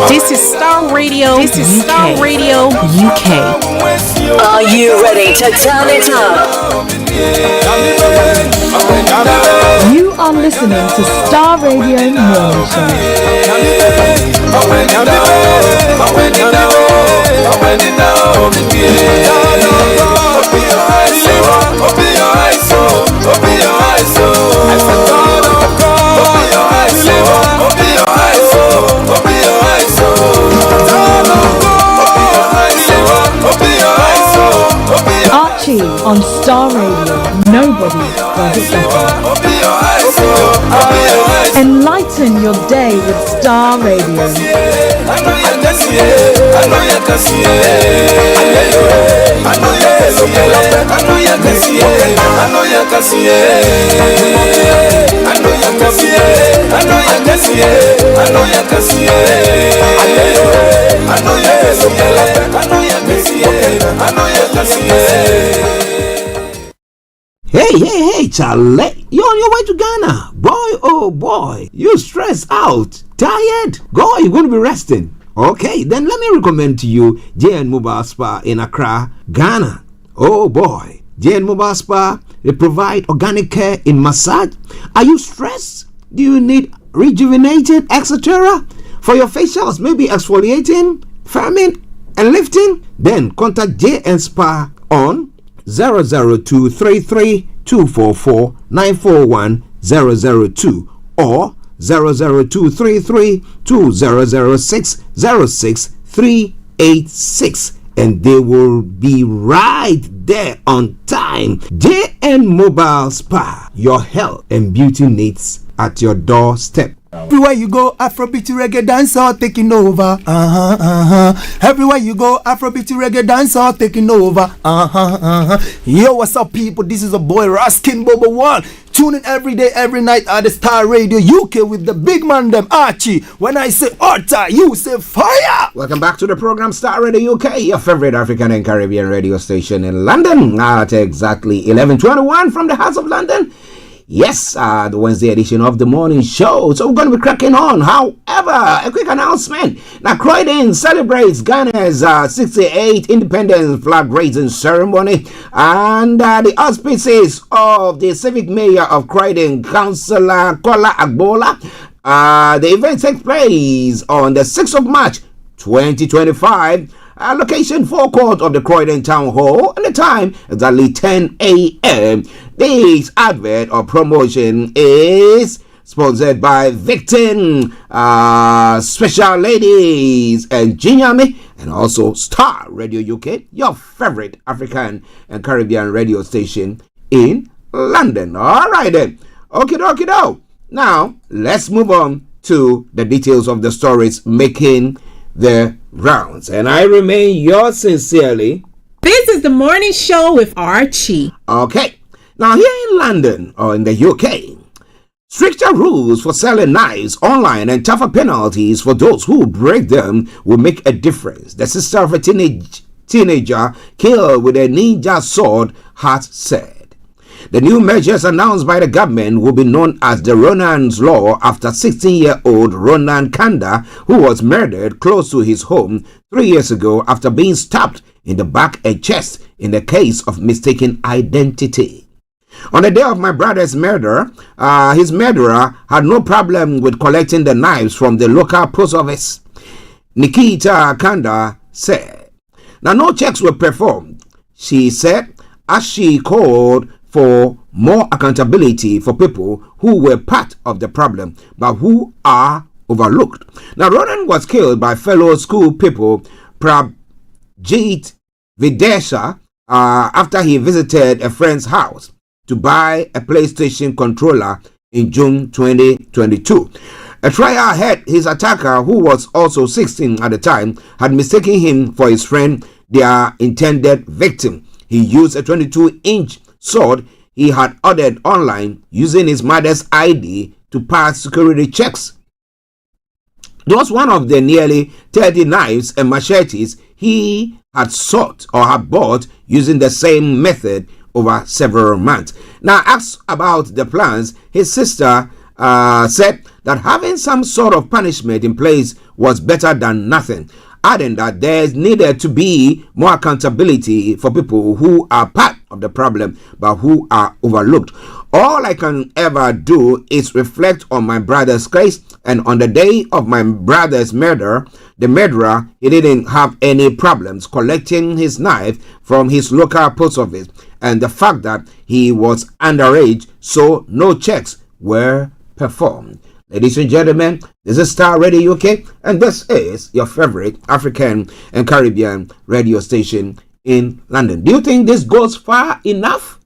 This is Starr Radio. This is Starr Radio UK. Are you ready to turn it up? You are listening to Starr Radio Morning Archie on Starr Radio. Nobody does it better. Enlighten your day with Starr Radio. Hey, Charlie, you're on your way to Ghana. Boy, oh boy, you stressed out, tired? Go, you're going to be resting. Okay, then let me recommend to you JN Mobile Spa in Accra, Ghana. Oh boy, JN Mobile Spa, they provide organic care in massage. Are you stressed? Do you need rejuvenated, etc.? For your facials, maybe exfoliating, firming, and lifting? Then contact JN Spa on 00233 244 941 002 or 00233 2006 06386 and they will be right there on time. JN Mobile Spa, your health and beauty needs at your doorstep. Everywhere you go, Afrobeat reggae dancehall taking over. Everywhere you go, Afrobeat reggae dancehall taking over. Yo, what's up, people? This is a boy Raskin Bobo One. Tune in every day, every night at the Star Radio UK with the big man them Archie. When I say Orta, you say fire. Welcome back to the program Star Radio UK, your favorite African and Caribbean radio station in London at exactly 11:21 from the House of London. Yes, the Wednesday edition of the morning show. So we're going to be cracking on. However, a quick announcement. Now, Croydon celebrates Ghana's 68th independence flag raising ceremony. And the auspices of the civic mayor of Croydon, Councillor Kola Agbola. The event takes place on the 6th of March, 2025. Location forecourt of the Croydon Town Hall, and the time exactly 10 a.m. This advert or promotion is sponsored by Victim, Special Ladies, and Ginyami, and also Star Radio UK, your favorite African and Caribbean radio station in London. All right then. Okie dokie do. Now, let's move on to the details of the stories making the rounds. And I remain yours sincerely. This is the morning show with Archie. Okay. Now, here in London or in the UK, stricter rules for selling knives online and tougher penalties for those who break them will make a difference. The sister of a teenager killed with a ninja sword has said. The new measures announced by the government will be known as the Ronan's Law after 16-year-old Ronan Kanda, who was murdered close to his home 3 years ago after being stabbed in the back and chest in the case of mistaken identity. On the day of my brother's murder, his murderer had no problem with collecting the knives from the local post office, Nikita Kanda said. Now, no checks were performed, she said, as she called for more accountability for people who were part of the problem but who are overlooked. Now, Ronan was killed by fellow school pupil Prabjit Videsha after he visited a friend's house to buy a PlayStation controller in June 2022. A trial had his attacker, who was also 16 at the time, had mistaken him for his friend, their intended victim. He used a 22-inch sword he had ordered online using his mother's ID to pass security checks. It was one of the nearly 30 knives and machetes he had sought or had bought using the same method over several months. Now, asked about the plans, his sister said that having some sort of punishment in place was better than nothing, adding that there needed to be more accountability for people who are part of the problem but who are overlooked. All I can ever do is reflect on my brother's case, and on the day of my brother's murder, the murderer, he didn't have any problems collecting his knife from his local post office, and the fact that he was underage, so no checks were performed. Ladies and gentlemen, this is Star Radio UK, and this is your favorite African and Caribbean radio station in London. Do you think this goes far enough?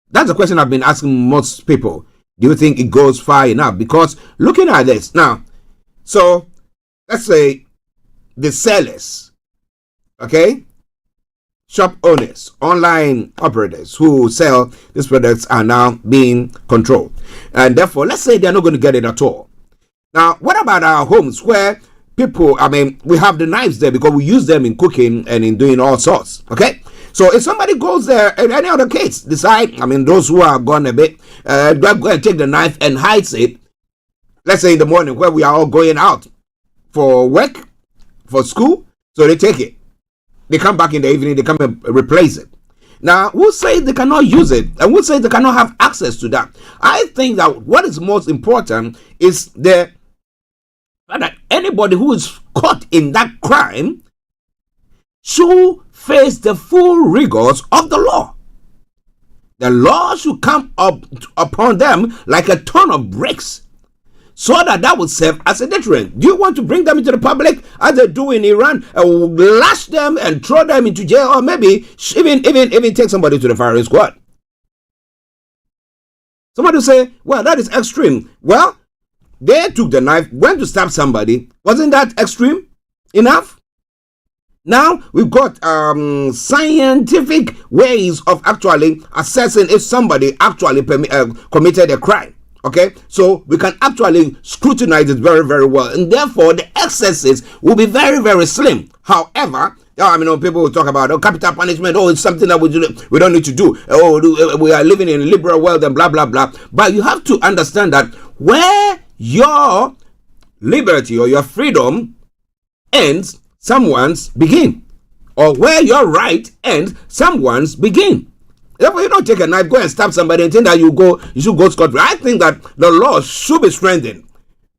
That's a question I've been asking most people. Do you think it goes far enough? Because looking at this now, so let's say the sellers, okay, shop owners, online operators who sell these products are now being controlled. And therefore, let's say they're not going to get it at all. Now, what about our homes where people, we have the knives there because we use them in cooking and in doing all sorts, okay? So if somebody goes there, in any other case, decide, those who are gone a bit, go and take the knife and hides it, let's say in the morning where we are all going out for work, for school, so they take it. They come back in the evening, they come and replace it. Now, who says they cannot use it? And who says they cannot have access to that? I think that what is most important is that anybody who is caught in that crime should face the full rigors of the law. The law should come up upon them like a ton of bricks, so that would serve as a deterrent. Do you want to bring them into the public as they do in Iran, lash them and throw them into jail, or maybe even take somebody to the firing squad? Somebody will say, well, that is extreme. Well, they took the knife, went to stab somebody. Wasn't that extreme enough? Now we've got scientific ways of actually assessing if somebody actually committed a crime. Okay, so we can actually scrutinize it very, very well, and therefore the excesses will be very, very slim. However, people will talk about capital punishment. It's something that we don't need to do. We are living in a liberal world and blah blah blah. But you have to understand that where your liberty or your freedom ends, someone's begin, or where your right ends, someone's begin. Therefore, you don't take a knife, go and stab somebody and think that you should go scot-free. I think that the law should be strengthened,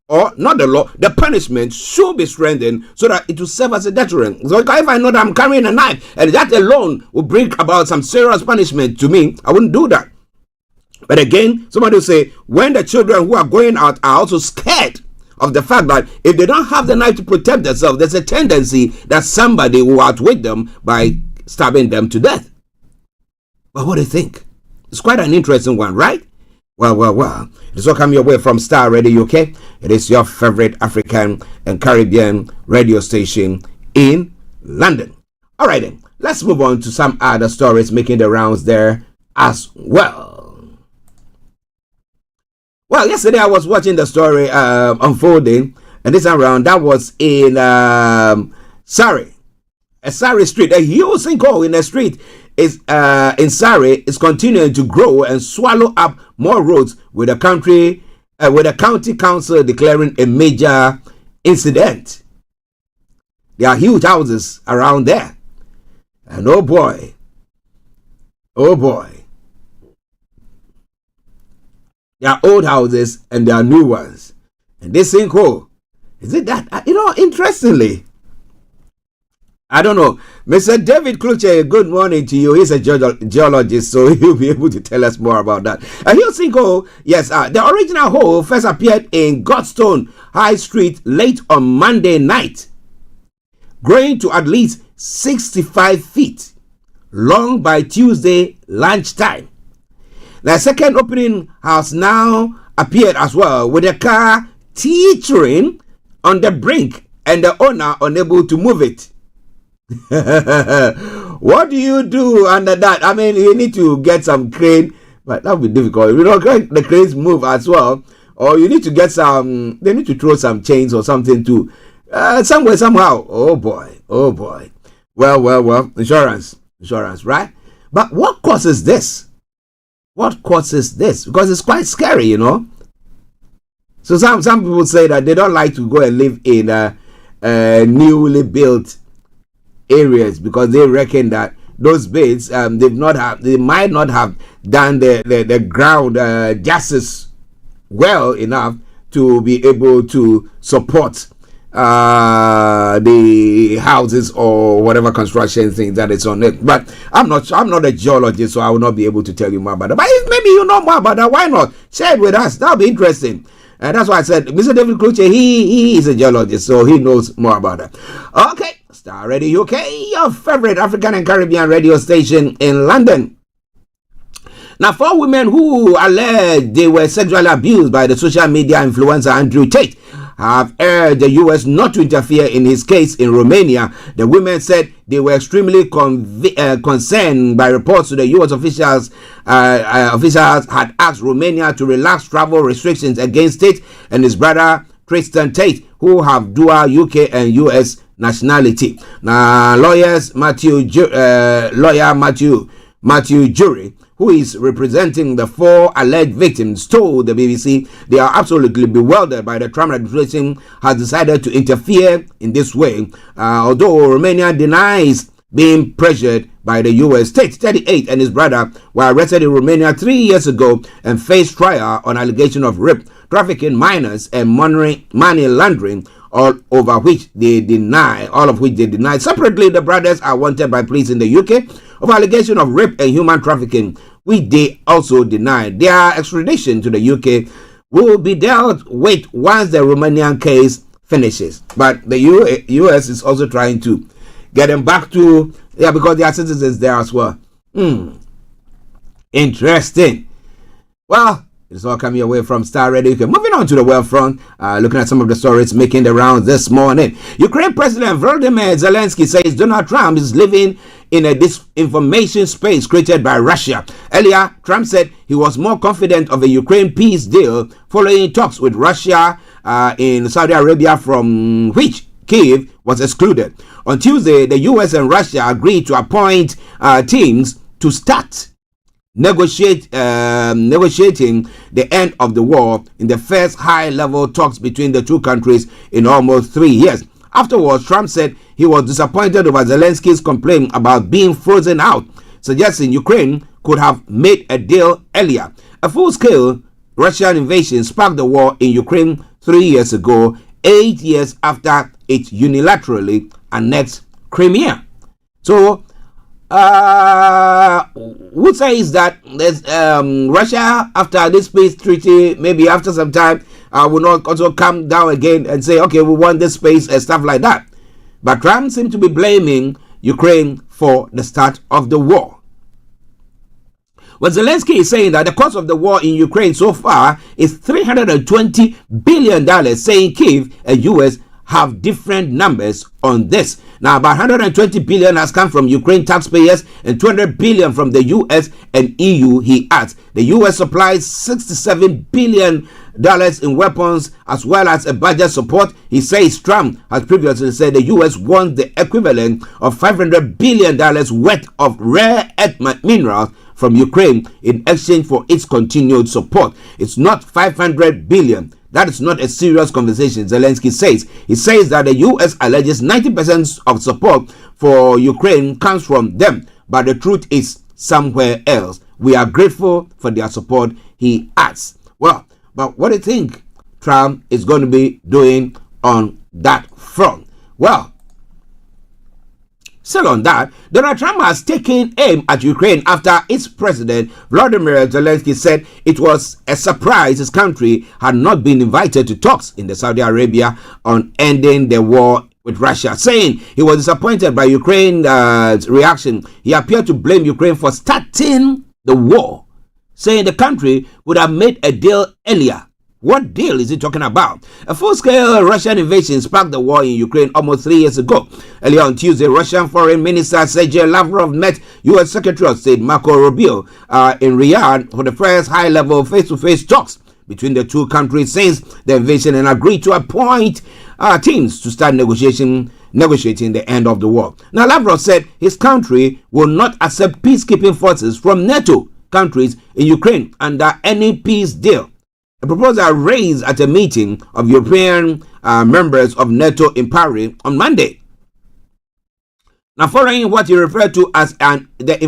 or not the law, the punishment should be strengthened so that it will serve as a deterrent. So if I know that I'm carrying a knife and that alone will bring about some serious punishment to me, I wouldn't do that. But again, somebody will say, when the children who are going out are also scared of the fact that if they don't have the knife to protect themselves, there's a tendency that somebody will outwit them by stabbing them to death. But what do you think? It's quite an interesting one, right? Well. It's all coming your way from Starr Radio UK. It is your favorite African and Caribbean radio station in London. All right, then. Let's move on to some other stories making the rounds there as well. Well, yesterday I was watching the story unfolding, and this time around that was in Surrey. A Surrey street, a huge sinkhole in a street is in Surrey is continuing to grow and swallow up more roads, with the county council declaring a major incident. There are huge houses around there, and oh boy, there are old houses and there are new ones, and this sinkhole, is it that interestingly, I don't know. Mr. David Kluche, good morning to you. He's a geologist, so he'll be able to tell us more about that. A huge sinkhole, yes, the original hole first appeared in Godstone High Street late on Monday night, growing to at least 65 feet long by Tuesday lunchtime. The second opening has now appeared as well, with a car teetering on the brink and the owner unable to move it. What do you do under that? I mean, you need to get some crane, but that would be difficult. The cranes move as well, or you need to get some. They need to throw some chains or something to somewhere somehow. Oh boy. Well. Insurance, right? But what causes this? Because it's quite scary, So some people say that they don't like to go and live in newly built areas because they reckon that those beds they might not have done the ground justice well enough to be able to support the houses or whatever construction thing that is on it. But I'm not a geologist, so I will not be able to tell you more about that. But if maybe you know more about that, why not share it with us? That'll be interesting. And that's why I said Mr. David Kluche, he is a geologist, so he knows more about that. Okay. Starr Radio UK, your favorite African and Caribbean radio station in London. Now, 4 women who allege they were sexually abused by the social media influencer Andrew Tate have urged the U.S. not to interfere in his case in Romania. The women said they were extremely concerned by reports to the U.S. officials. Officials had asked Romania to relax travel restrictions against Tate and his brother Tristan Tate, who have dual UK and US nationality. Now, Matthew Jury, who is representing the 4 alleged victims, told the BBC they are absolutely bewildered by the Trump administration has decided to interfere in this way. Although Romania denies being pressured by the U.S. Tate, 38, and his brother were arrested in Romania 3 years ago and faced trial on allegation of rape, trafficking minors, and money laundering, all of which they deny. Separately, the brothers are wanted by police in the UK of allegation of rape and human trafficking, which they also deny. Their extradition to the UK will be dealt with once the Romanian case finishes. But the US is also trying to get them back to, because there are citizens there as well. Interesting. Well, it's all coming away from Starr Radio. Moving on to the world front, looking at some of the stories making the rounds this morning. Ukraine President Volodymyr Zelensky says Donald Trump is living in a disinformation space created by Russia. Earlier, Trump said he was more confident of a Ukraine peace deal following talks with Russia in Saudi Arabia, from which Kyiv was excluded. On Tuesday, the US and Russia agreed to appoint teams to start negotiating the end of the war in the first high-level talks between the two countries in almost 3 years. Afterwards, Trump said he was disappointed over Zelensky's complaint about being frozen out, suggesting Ukraine could have made a deal earlier. A full-scale Russian invasion sparked the war in Ukraine 3 years ago, 8 years after it unilaterally annexed Crimea. So, who says that there's Russia, after this peace treaty, maybe after some time, will not also come down again and say, okay, we want this space and stuff like that. But Trump seems to be blaming Ukraine for the start of the war. Well, Zelensky is saying that the cost of the war in Ukraine so far is $320 billion, saying Kyiv and US have different numbers on this. Now, about 120 billion has come from Ukraine taxpayers and 200 billion from the US and EU, he adds. The US supplies $67 billion in weapons as well as a budget support. He says Trump has previously said the US wants the equivalent of $500 billion worth of rare earth minerals from Ukraine in exchange for its continued support. It's not 500 billion. That is not a serious conversation, Zelensky says. He says that the US alleges 90% of support for Ukraine comes from them, but the truth is somewhere else. We are grateful for their support, he adds. Well, but what do you think Trump is going to be doing on that front? Well, still on that, Donald Trump has taken aim at Ukraine after its president, Volodymyr Zelensky, said it was a surprise his country had not been invited to talks in the Saudi Arabia on ending the war with Russia, saying he was disappointed by Ukraine's reaction. He appeared to blame Ukraine for starting the war, saying the country would have made a deal earlier. What deal is he talking about? A full-scale Russian invasion sparked the war in Ukraine almost 3 years ago. Earlier on Tuesday, Russian Foreign Minister Sergei Lavrov met U.S. Secretary of State Marco Rubio in Riyadh for the first high-level face-to-face talks between the two countries since the invasion, and agreed to appoint teams to start negotiating the end of the war. Now, Lavrov said his country will not accept peacekeeping forces from NATO countries in Ukraine under any peace deal. A proposal raised at a meeting of European members of NATO in Paris on Monday. Now, following what he referred to as the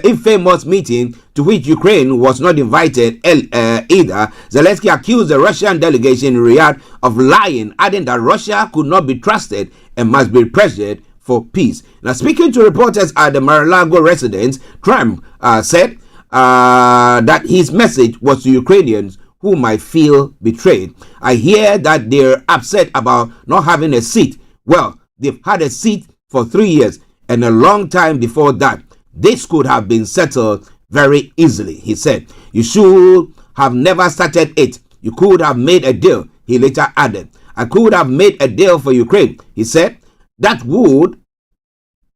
infamous meeting to which Ukraine was not invited either, Zelensky accused the Russian delegation in Riyadh of lying, adding that Russia could not be trusted and must be pressured for peace. Now, speaking to reporters at the Mar-a-Lago residence, Trump said that his message was to Ukrainians who might feel betrayed. I hear that they're upset about not having a seat. Well, they've had a seat for 3 years and a long time before that. This could have been settled very easily, he said. You should have never started it. You could have made a deal, he later added. I could have made a deal for Ukraine, he said. That would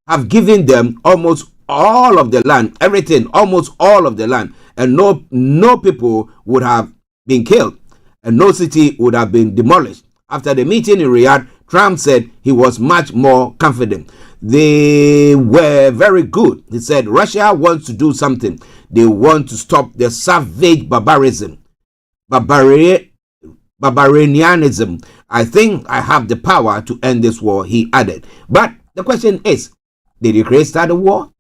have given them almost all of the land, everything, almost all of the land, and no people would have been killed, and no city would have been demolished. After the meeting in Riyadh, Trump said he was much more confident. They were very good. He said Russia wants to do something. They want to stop the savage barbarianism. I think I have the power to end this war, he added. But the question is, did Ukraine start a war?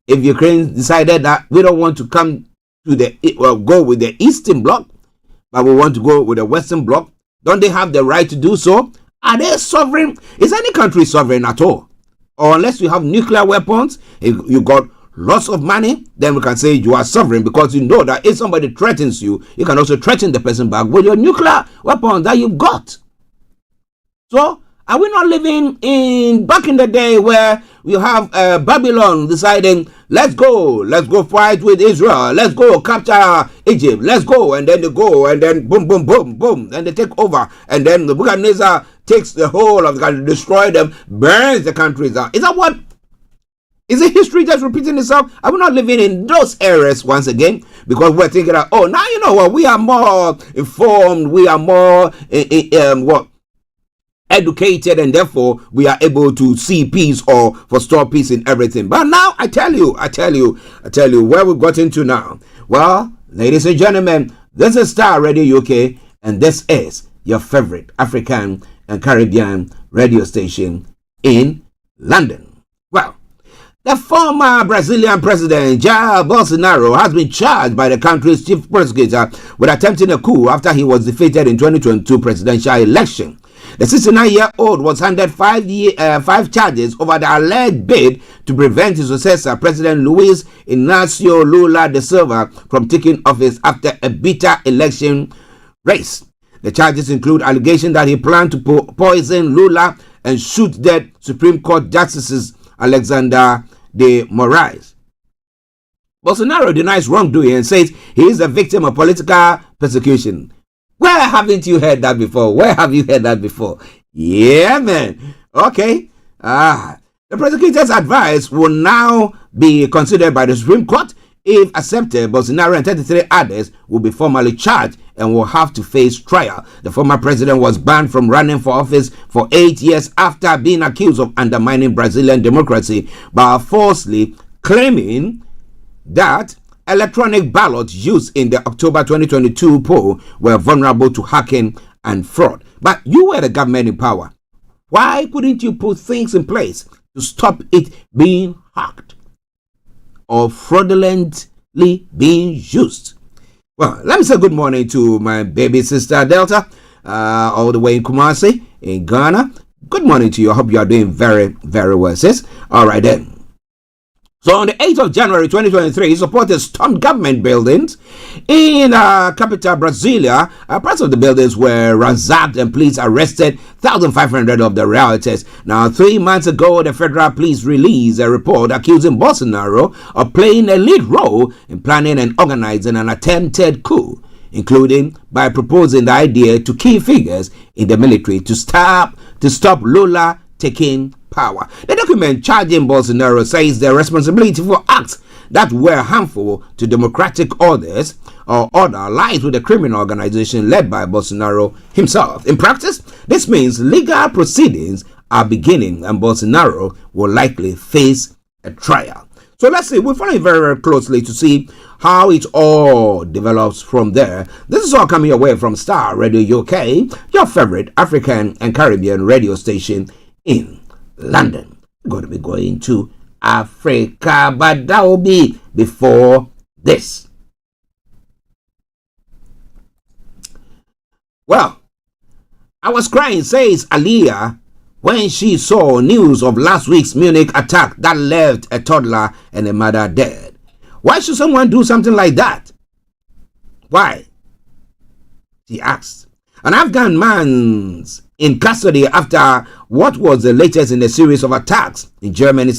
If Ukraine decided that we don't want to come to go with the Eastern Bloc, but we want to go with the Western Bloc, don't they have the right to do so? Are they sovereign? Is any country sovereign at all? Or unless you have nuclear weapons, you got lots of money, then we can say you are sovereign, because you know that if somebody threatens you, you can also threaten the person back with your nuclear weapon that you've got. So, are we not living in back in the day where we have Babylon deciding, let's go fight with Israel, let's go capture Egypt, let's go, and then they go, and then boom, boom, boom, boom, and they take over, and then the Nebuchadnezzar takes the whole of the country, destroy them, burns the countries out. Is that what? Is it history just repeating itself? Are we not living in those eras once again? Because we're thinking that, oh, now you know what, we are more informed, we are more educated, and therefore we are able to see peace or forestall peace in everything. But now I tell you where we've got into now. Well, ladies and gentlemen, this is Starr Radio UK, and this is your favorite African and Caribbean radio station in London. Well, the former Brazilian president Jair Bolsonaro has been charged by the country's chief prosecutor with attempting a coup after he was defeated in 2022 presidential election. The 69-year-old was handed five charges over the alleged bid to prevent his successor, President Luiz Inácio Lula da Silva, from taking office after a bitter election race. The charges include allegations that he planned to poison Lula and shoot dead Supreme Court Justices Alexander de Moraes. Bolsonaro denies wrongdoing and says he is a victim of political persecution. Where haven't you heard that before? Where have you heard that before? Yeah, man. Okay. The prosecutor's advice will now be considered by the Supreme Court. If accepted, Bolsonaro and 33 others will be formally charged and will have to face trial. The former president was banned from running for office for 8 years after being accused of undermining Brazilian democracy by falsely claiming that electronic ballots used in the October 2022 poll were vulnerable to hacking and fraud. But you were the government in power. Why couldn't you put things in place to stop it being hacked or fraudulently being used? Well, let me say good morning to my baby sister Delta, all the way in Kumasi, in Ghana. Good morning to you. I hope you are doing very, very well, sis. All right then. So on the 8th of January 2023, he supported stormed government buildings in capital Brasilia. Parts of the buildings were ransacked and police arrested 1,500 of the rioters. Now, 3 months ago, the federal police released a report accusing Bolsonaro of playing a lead role in planning and organizing an attempted coup, including by proposing the idea to key figures in the military to stop Lula taking power. The document charging Bolsonaro says the responsibility for acts that were harmful to democratic order lies with the criminal organization led by Bolsonaro himself. In practice, this means legal proceedings are beginning and Bolsonaro will likely face a trial. So let's see, we're following very, very closely to see how it all develops from there. This is all coming away from Starr Radio UK, your favorite African and Caribbean radio station in London. We're going to be going to Africa, but that will be before this. Well, I was crying, says Aliyah, when she saw news of last week's Munich attack that left a toddler and a mother dead. Why should someone do something like that? Why? She asked. An Afghan man's in custody after what was the latest in a series of attacks in German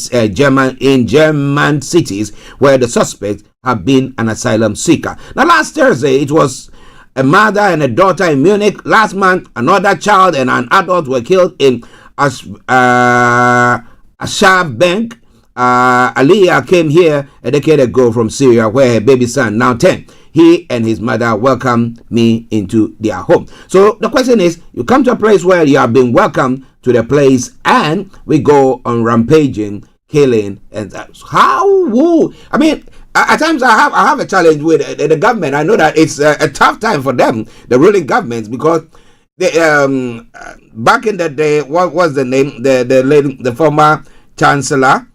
cities where the suspects have been an asylum seeker. Now, last Thursday, it was a mother and a daughter in Munich. Last month, another child and an adult were killed in Ashabbank. Aliyah came here a decade ago from Syria, where her baby son, now 10, he and his mother welcomed me into their home. So the question is, you come to a place where you have been welcomed to the place and we go on rampaging, killing, and how? I mean, at times I have a challenge with the government. I know that it's a tough time for them, the ruling governments, because they, back in the day, what was the name? The former chancellor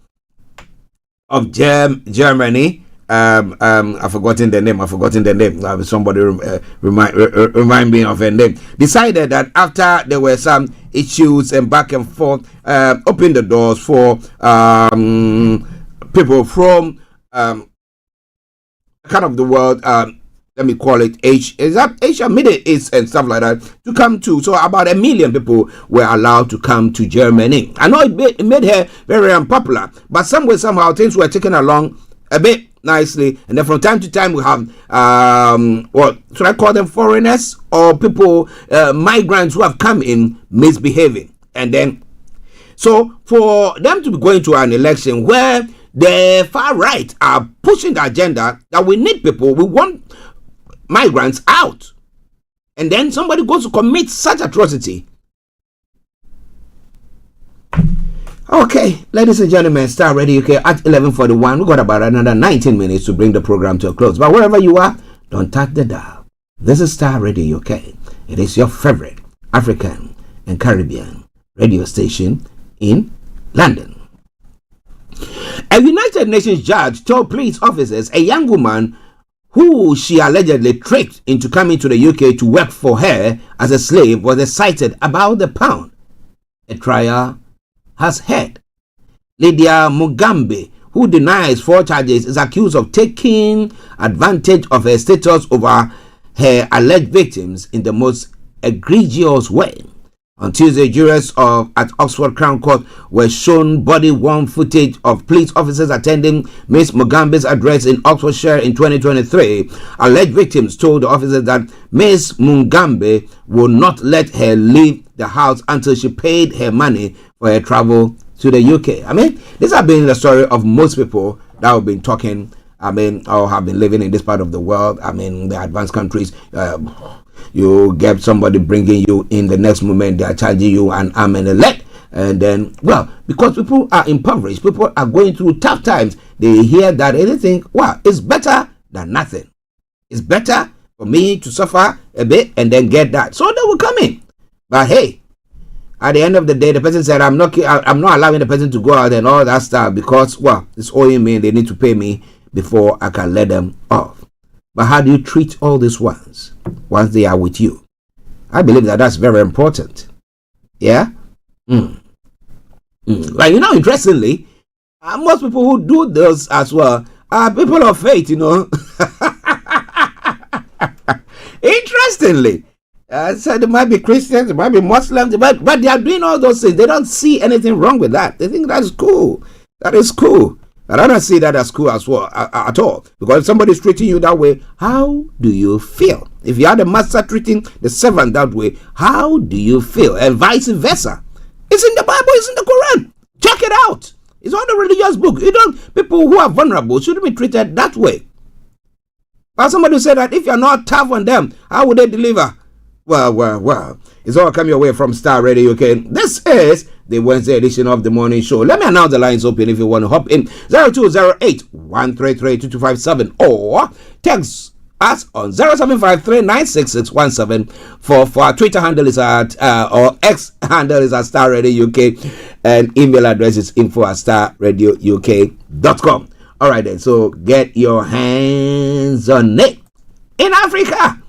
of Germany. I've forgotten the name. Somebody remind me of her name. Decided that after there were some issues and back and forth, opened the doors for people from kind of the world, let me call it Asia, Middle East and stuff like that, to come to. So about 1 million people were allowed to come to Germany. I know it made her very unpopular, but somehow things were taken along a bit nicely. And then from time to time we have, what should I call them, foreigners or people, migrants who have come in misbehaving. And then, so for them to be going to an election where the far right are pushing the agenda that we need people, we want migrants out, and then somebody goes to commit such atrocity. Okay, ladies and gentlemen, Starr Radio UK at 11:41. We got about another 19 minutes to bring the program to a close. But wherever you are, don't touch the dial. This is Starr Radio UK. It is your favorite African and Caribbean radio station in London. A United Nations judge told police officers a young woman who she allegedly tricked into coming to the UK to work for her as a slave was excited about the pound. A trial has heard. Lydia Mugambe, who denies 4 charges, is accused of taking advantage of her status over her alleged victims in the most egregious way. On Tuesday, jurors at Oxford Crown Court were shown body-worn footage of police officers attending Miss Mugambe's address in Oxfordshire in 2023. Alleged victims told the officers that Miss Mugambe would not let her leave the house until she paid her money for her travel to the UK. I mean, this has been the story of most people that have been talking, or have been living in this part of the world. The advanced countries. You get somebody bringing you in, the next moment they are charging you an arm and a leg. And then, well, because people are impoverished, people are going through tough times, they hear that and they think, well, it's better than nothing. It's better for me to suffer a bit and then get that. So they will come in. But hey, at the end of the day, the person said, I'm not allowing the person to go out and all that stuff because, well, it's owing me and they need to pay me before I can let them off. But how do you treat all these ones once they are with you? I believe that that's very important. Yeah? Like, interestingly, most people who do this as well are people of faith, Interestingly. So they might be Christians, they might be Muslims, but they are doing all those things. They don't see anything wrong with that. They think that's cool. That is cool. But I don't see that as cool as well at all. Because if somebody is treating you that way, how do you feel? If you are the master treating the servant that way, how do you feel? And vice versa. It's in the Bible, it's in the Quran. Check it out. It's on the religious book. People who are vulnerable shouldn't be treated that way. But somebody said that if you're not tough on them, how would they deliver? Well. It's all coming your way from Starr Radio UK. This is the Wednesday edition of the morning show. Let me announce the lines open if you want to hop in. 0208-133-2257 or text us on 0753-966-1744. Our Twitter handle is at, or X handle is at Starr Radio UK, and email address is info@starradiouk.com. All right then, so get your hands on it. In Africa,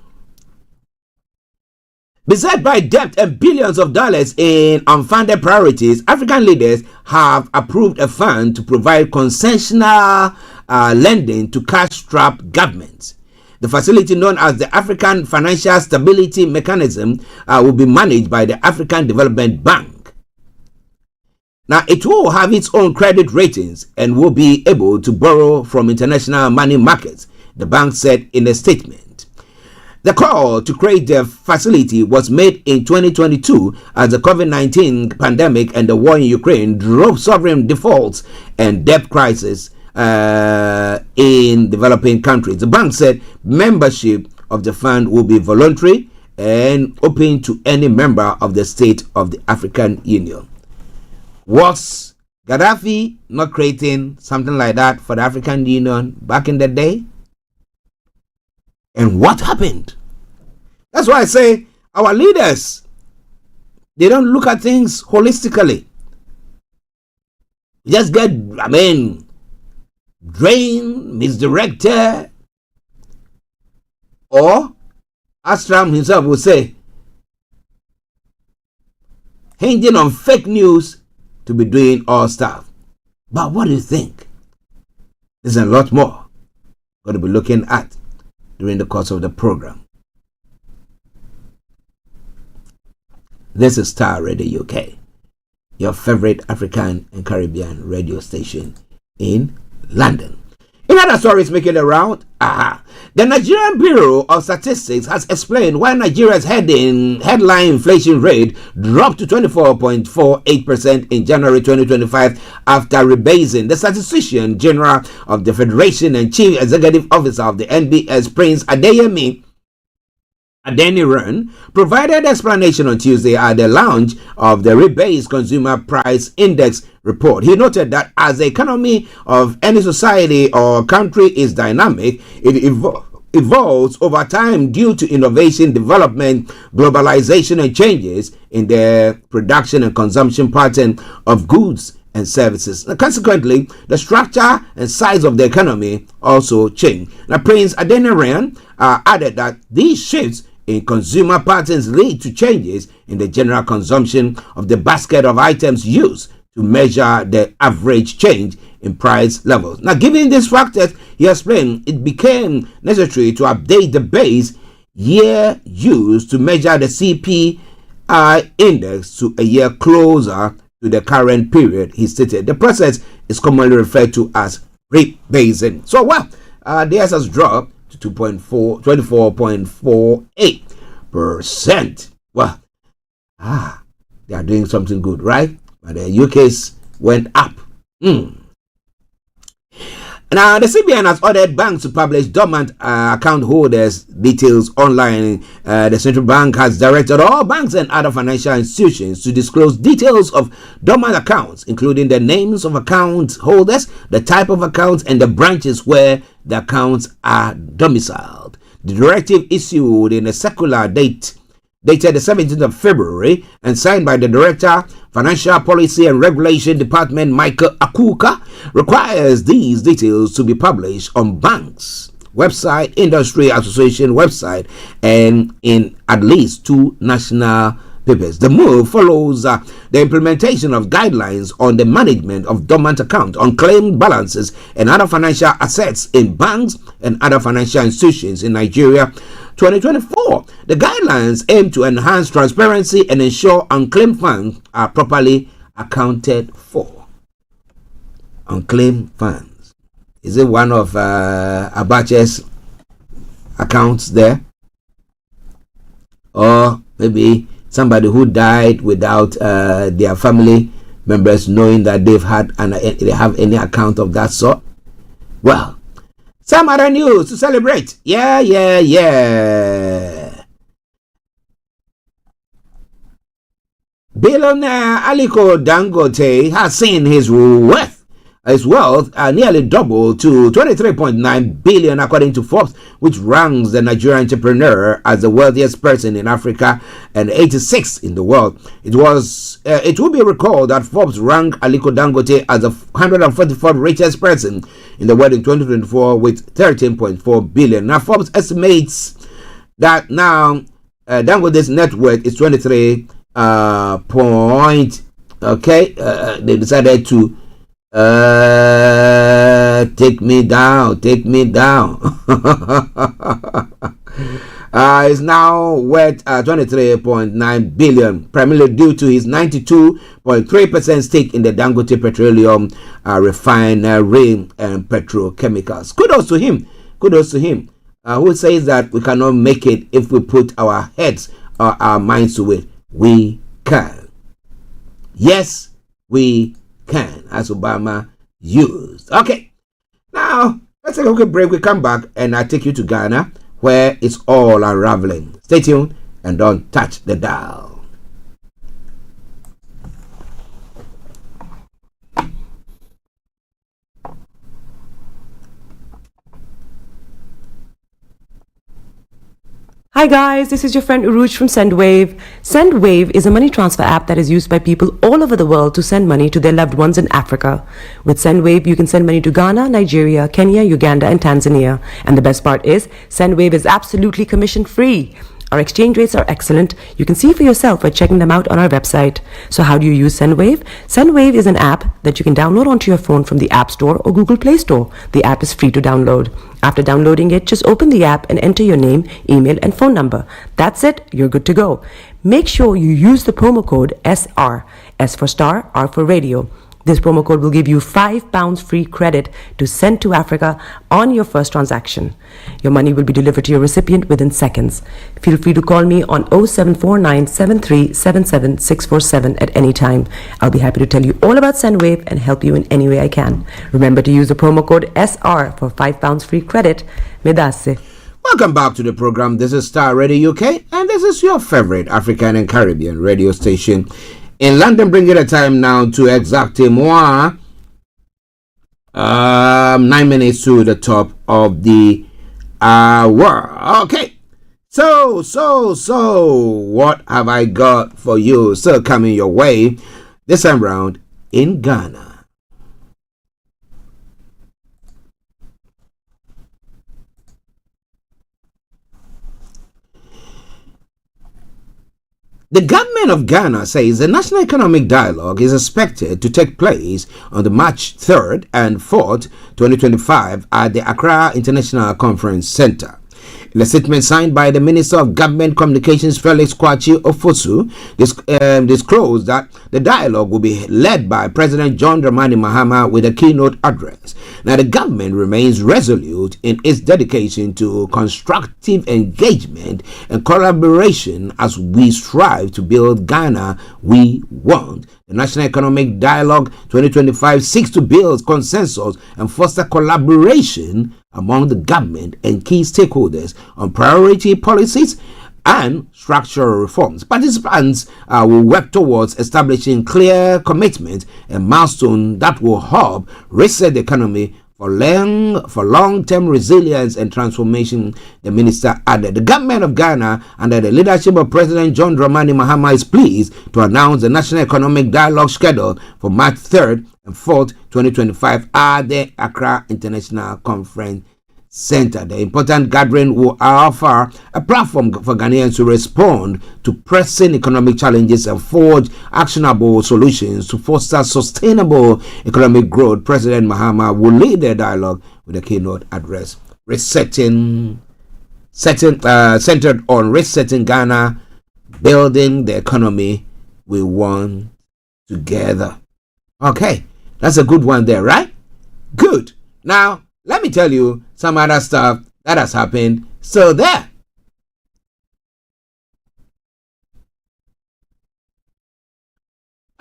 beset by debt and billions of dollars in unfunded priorities, African leaders have approved a fund to provide concessional lending to cash-strapped governments. The facility, known as the African Financial Stability Mechanism, will be managed by the African Development Bank. Now, it will have its own credit ratings and will be able to borrow from international money markets, the bank said in a statement. The call to create the facility was made in 2022 as the COVID-19 pandemic and the war in Ukraine drove sovereign defaults and debt crisis in developing countries. The bank said membership of the fund will be voluntary and open to any member of the state of the African Union. Was Gaddafi not creating something like that for the African Union back in the day? And what happened? That's why I say our leaders, they don't look at things holistically. Just get, drained, misdirected, or as Trump himself will say, hinging on fake news to be doing all stuff. But what do you think? There's a lot more we're going to be looking at during the course of the program. This is Starr Radio UK, your favorite African and Caribbean radio station in London. In other stories making the round, the Nigerian Bureau of Statistics has explained why Nigeria's headline inflation rate dropped to 24.48% in January 2025 after rebasing. The Statistician General of the Federation and Chief Executive Officer of the NBS, Prince Adeniran, provided explanation on Tuesday at the launch of the rebased Consumer Price Index report. He noted that as the economy of any society or country is dynamic, it evolves over time due to innovation, development, globalization, and changes in the production and consumption pattern of goods and services. Now, consequently, the structure and size of the economy also change. Now, Prince Adeniran added that these shifts in consumer patterns lead to changes in the general consumption of the basket of items used to measure the average change in price levels. Now, given these factors, he explained it became necessary to update the base year used to measure the CPI index to a year closer to the current period. He stated the process is commonly referred to as rebasing. So, the S has dropped to 24.48%. Well, they are doing something good, right? But the UK's went up. Now, the CBN has ordered banks to publish dormant account holders' details online. The central bank has directed all banks and other financial institutions to disclose details of dormant accounts, including the names of account holders, the type of accounts, and the branches where the accounts are domiciled. The directive issued in a circular dated the 17th of February and signed by the Director, Financial Policy and Regulation Department, Michael Akuka, requires these details to be published on banks' website, industry association website, and in at least 2 national papers. The move follows the implementation of guidelines on the management of dormant accounts, unclaimed balances, and other financial assets in banks and other financial institutions in Nigeria 2024. The guidelines aim to enhance transparency and ensure unclaimed funds are properly accounted for. Unclaimed funds. Is it one of Abacha's accounts there? Or maybe somebody who died without their family members knowing that they have any account of that sort? Well, some other news to celebrate. Yeah. Billionaire Aliko Dangote has seen his wealth nearly double to 23.9 billion according to Forbes, which ranks the Nigerian entrepreneur as the wealthiest person in Africa and 86th in the world. It will be recalled that Forbes ranked Aliko Dangote as the 144th richest person in the world in 2024 with 13.4 billion. Now, Forbes estimates that now Dangote's net worth is 23 they decided to take me down. Is now worth 23.9 billion, primarily due to his 92.3% stake in the Dangote Petroleum Refinery and Petrochemicals. Kudos to him. Who says that we cannot make it if we put our heads or our minds to it? We can. Yes, we can, as Obama used. Okay, now let's take a quick break. We come back and I take you to Ghana, where it's all unraveling. Stay tuned and don't touch the dial. Hi guys, this is your friend Uruj from SendWave. SendWave is a money transfer app that is used by people all over the world to send money to their loved ones in Africa. With SendWave, you can send money to Ghana, Nigeria, Kenya, Uganda, and Tanzania. And the best part is, SendWave is absolutely commission free. Our exchange rates are excellent. You can see for yourself by checking them out on our website. So how do you use SendWave? SendWave is an app that you can download onto your phone from the App Store or Google Play Store. The app is free to download. After downloading it, just open the app and enter your name, email, and phone number. That's it. You're good to go. Make sure you use the promo code SR. S for Star, R for Radio. This promo code will give you £5 free credit to send to Africa on your first transaction. Your money will be delivered to your recipient within seconds. Feel free to call me on 0749 7377 647 at any time. I'll be happy to tell you all about SendWave and help you in any way I can. Remember to use the promo code SR for £5 free credit. Medase. Welcome back to the program. This is Starr Radio UK, and this is your favorite African and Caribbean radio station. In London, bringing the time now to exactly 9 minutes to the top of the hour. Okay, so what have I got for you? So coming your way this time round in Ghana. The government of Ghana says the National Economic Dialogue is expected to take place on the March 3rd and 4th, 2025 at the Accra International Conference Center. In a statement signed by the Minister of Government Communications Felix Kwachi Ofosu, disclosed that the dialogue will be led by President John Dramani Mahama with a keynote address. Now, the government remains resolute in its dedication to constructive engagement and collaboration as we strive to build Ghana we want. The National Economic Dialogue 2025 seeks to build consensus and foster collaboration among the government and key stakeholders on priority policies and structural reforms. Participants will work towards establishing clear commitments and milestones that will help reset the economy for long-term resilience and transformation, the minister added. The government of Ghana, under the leadership of President John Dramani Mahama, is pleased to announce the National Economic Dialogue scheduled for March 3rd and 4th, 2025 at the Accra International Conference Center. The important gathering will offer a platform for Ghanaians to respond to pressing economic challenges and forge actionable solutions to foster sustainable economic growth. President Mahama will lead the dialogue with a keynote address centered on resetting Ghana, building the economy we want together. Okay, that's a good one there, right? Good. Now, let me tell you some other stuff that has happened. So there.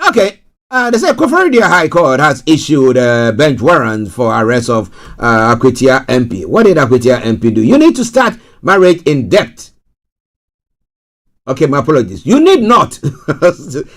Okay. They say Koforidua High Court has issued a bench warrant for arrest of Akwetia MP. What did Akwetia MP do? You need to start marriage in debt. Okay, my apologies. You need not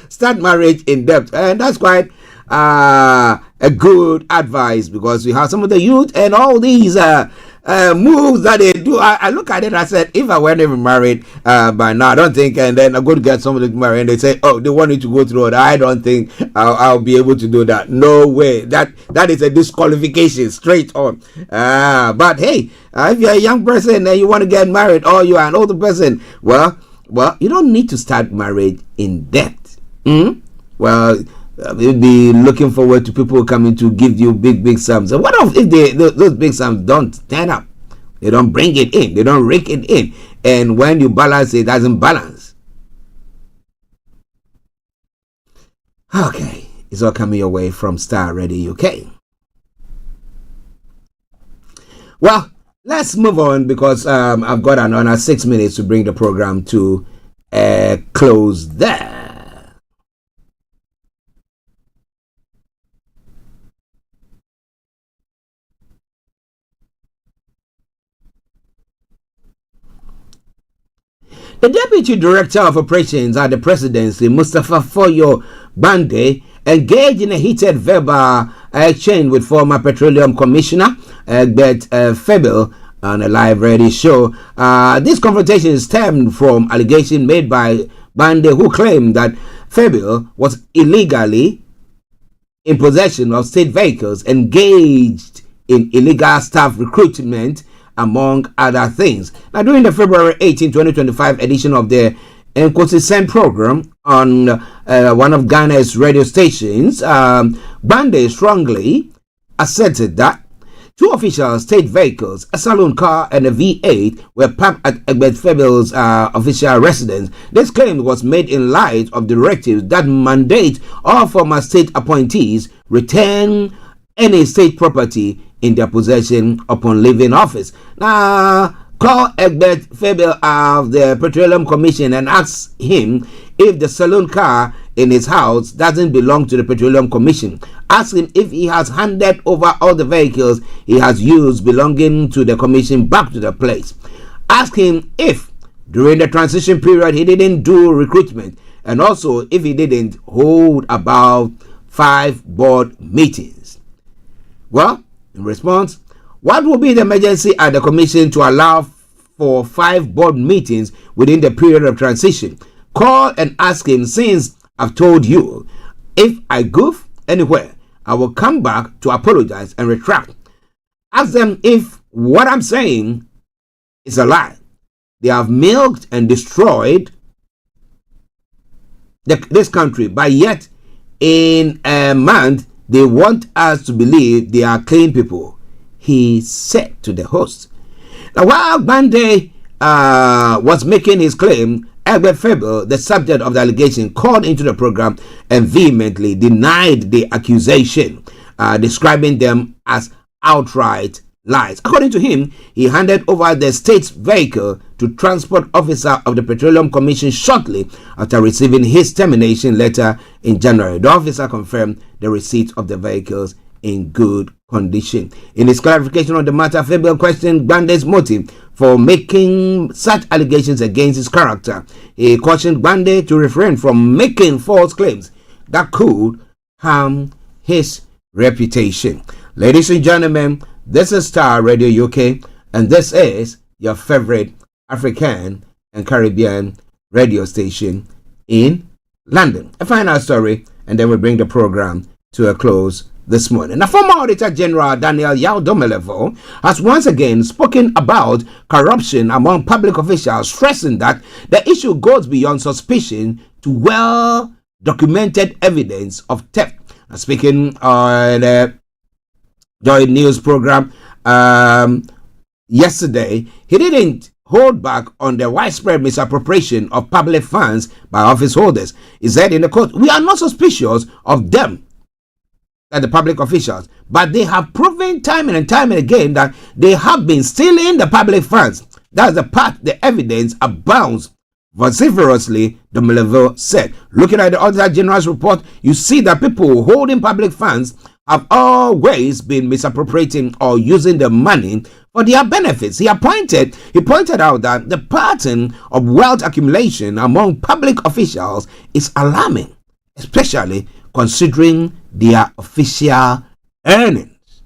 start marriage in debt. And that's quite a good advice, because we have some of the youth and all these moves that they do. I look at it and I said, if I weren't even married by now, I don't think, and then I'm going to get somebody to marry and they say, oh, they want you to go through it. I don't think I'll be able to do that. No way. That is a disqualification straight on. But hey, if you're a young person and you want to get married, or you are an older person, well, you don't need to start marriage in debt. Well, we'll be looking forward to people coming to give you big sums. And what if those big sums don't turn up? They don't bring it in. They don't rake it in. And when you balance, it doesn't balance. Okay. It's all coming your way from Starr Radio UK. Well, let's move on, because I've got another 6 minutes to bring the program to a close there. The Deputy Director of Operations at the Presidency, Mustafa Foyo Bande, engaged in a heated verbal exchange with former Petroleum Commissioner Egbert Febil on a live radio show. This confrontation stemmed from allegations made by Bande, who claimed that Febil was illegally in possession of state vehicles, engaged in illegal staff recruitment, among other things. Now, during the February 18, 2025 edition of the Nkosi Send program on one of Ghana's radio stations, Bande strongly asserted that two official state vehicles, a saloon car and a V8, were parked at Egbert Febel's official residence. This claim was made in light of directives that mandate all former state appointees return any state property in their possession upon leaving office. Now, call Egbert Febel of the Petroleum Commission and ask him if the saloon car in his house doesn't belong to the Petroleum Commission. Ask him if he has handed over all the vehicles he has used belonging to the Commission back to the place. Ask him if during the transition period he didn't do recruitment, and also if he didn't hold about 5 board meetings. Well, in response, what will be the emergency at the Commission to allow for 5 board meetings within the period of transition? Call and ask him, since I've told you, if I goof anywhere, I will come back to apologize and retract. Ask them if what I'm saying is a lie. They have milked and destroyed this country, but yet in a month they want us to believe they are clean people, he said to the host. Now, while Bande was making his claim, Egbert Febel, the subject of the allegation, called into the program and vehemently denied the accusation, describing them as outright lies. According to him, he handed over the state's vehicle to transport officer of the Petroleum Commission shortly after receiving his termination letter in January. The officer confirmed the receipt of the vehicles in good condition. In his clarification on the matter, Febel questioned Bande's motive for making such allegations against his character. He cautioned Bande to refrain from making false claims that could harm his reputation. Ladies and gentlemen, this is Starr Radio UK, and this is your favorite African and Caribbean radio station in London. A final story, and then we bring the program to a close this morning. Now, former Auditor General Daniel Yao Domelevo has once again spoken about corruption among public officials, stressing that the issue goes beyond suspicion to well-documented evidence of theft. Now, speaking on the Joy News program yesterday, he didn't hold back on the widespread misappropriation of public funds by office holders. He said in the quote, "We are not suspicious of them," that the public officials, but they have proven time and time and again that they have been stealing the public funds. That's the part the evidence abounds vociferously, Domelevo said. Looking at the Auditor General's report, you see that people holding public funds have always been misappropriating or using the money for their benefits. He pointed out that the pattern of wealth accumulation among public officials is alarming, especially considering their official earnings.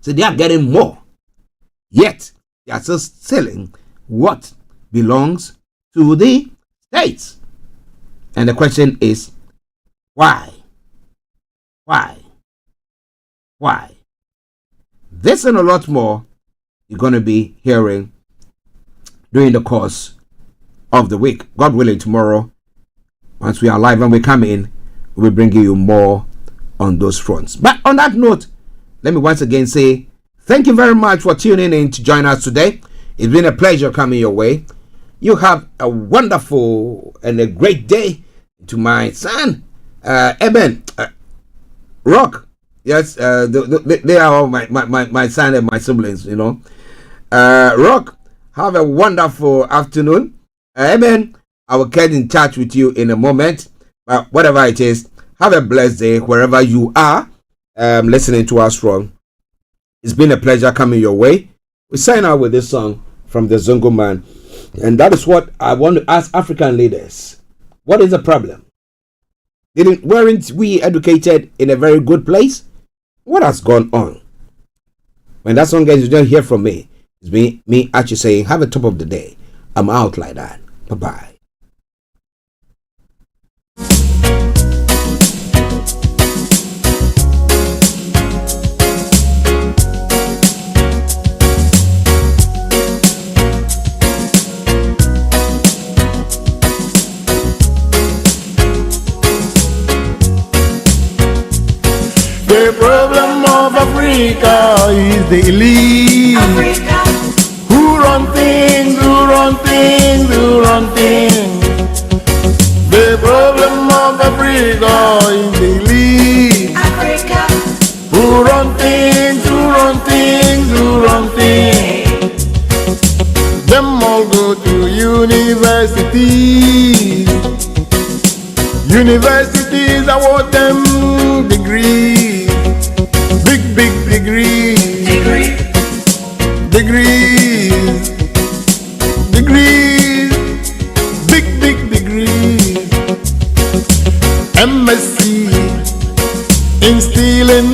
So they are getting more, yet they are still stealing what belongs to the states. And the question is, why? This and a lot more you're going to be hearing during the course of the week. God willing, tomorrow, once we are live and we come in, we'll bring you more on those fronts. But on that note, let me once again say thank you very much for tuning in to join us today. It's been a pleasure coming your way. You have a wonderful and a great day. To my son, Eben, Rock. Yes, they are all my son and my siblings, you know. Rock, have a wonderful afternoon. Eben, I will get in touch with you in a moment. But whatever it is, have a blessed day wherever you are listening to us from. It's been a pleasure coming your way. We sign out with this song from the Zongo Man. And that is what I want to ask African leaders. What is the problem? Weren't we educated in a very good place? What has gone on? When that song gets, you don't hear from me. It's me Archie saying, have a top of the day. I'm out like that. Bye-bye. Africa is the elite. Africa. Who run things, who run things, who run things. The problem of Africa is the elite. Africa. Who run things, who run things, who run things. Them all go to universities. Universities award them degrees. Big, big degrees. Degrees. Degrees. Big, big degrees. MSc in stealing.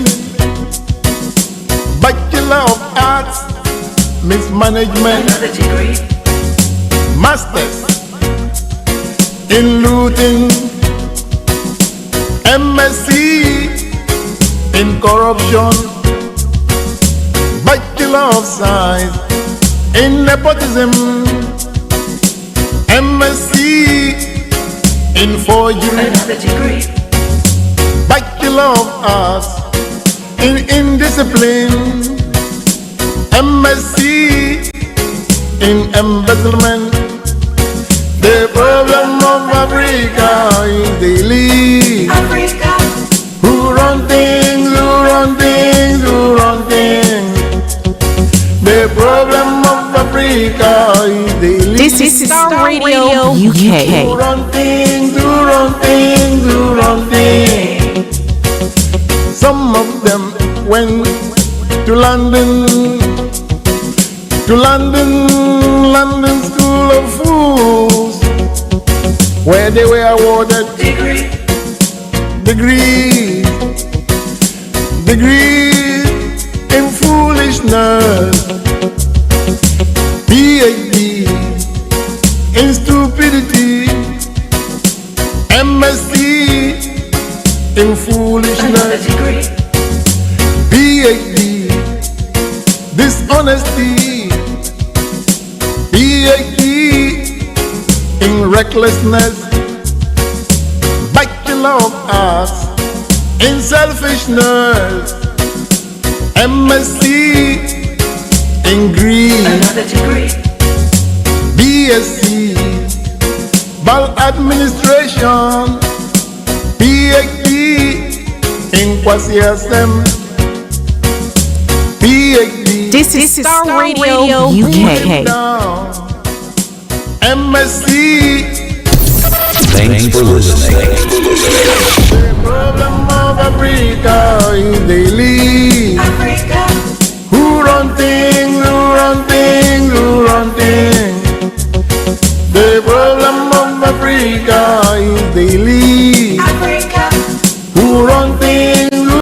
Bachelor of Arts, mismanagement. Another degree. Masters in looting. MSc in corruption. Bachelor of Science in nepotism. MSc in forgery. Another degree. Bachelor of Arts in indiscipline. MSc in embezzlement. The problem of Africa is the elite. Africa. Who run things, who run things, who run things. The problem of Africa is the elite. This is Starr Radio UK. Who run things, who run things, who run things. Some of them went to London, London School of Fools, where they were awarded degrees, degrees in foolishness, PhD in stupidity, MSc in foolishness, PhD dishonesty, PhD in recklessness, Bachelor of Arts in selfishness, MSc in greed, BSc maladministration, PhD in quasi-SM, PhD. This is Starr Radio UK. MSc. Thanks for listening. The problem of Africa is the elite. Africa. Who run things, who run things, who run things. The problem of Africa is the elite.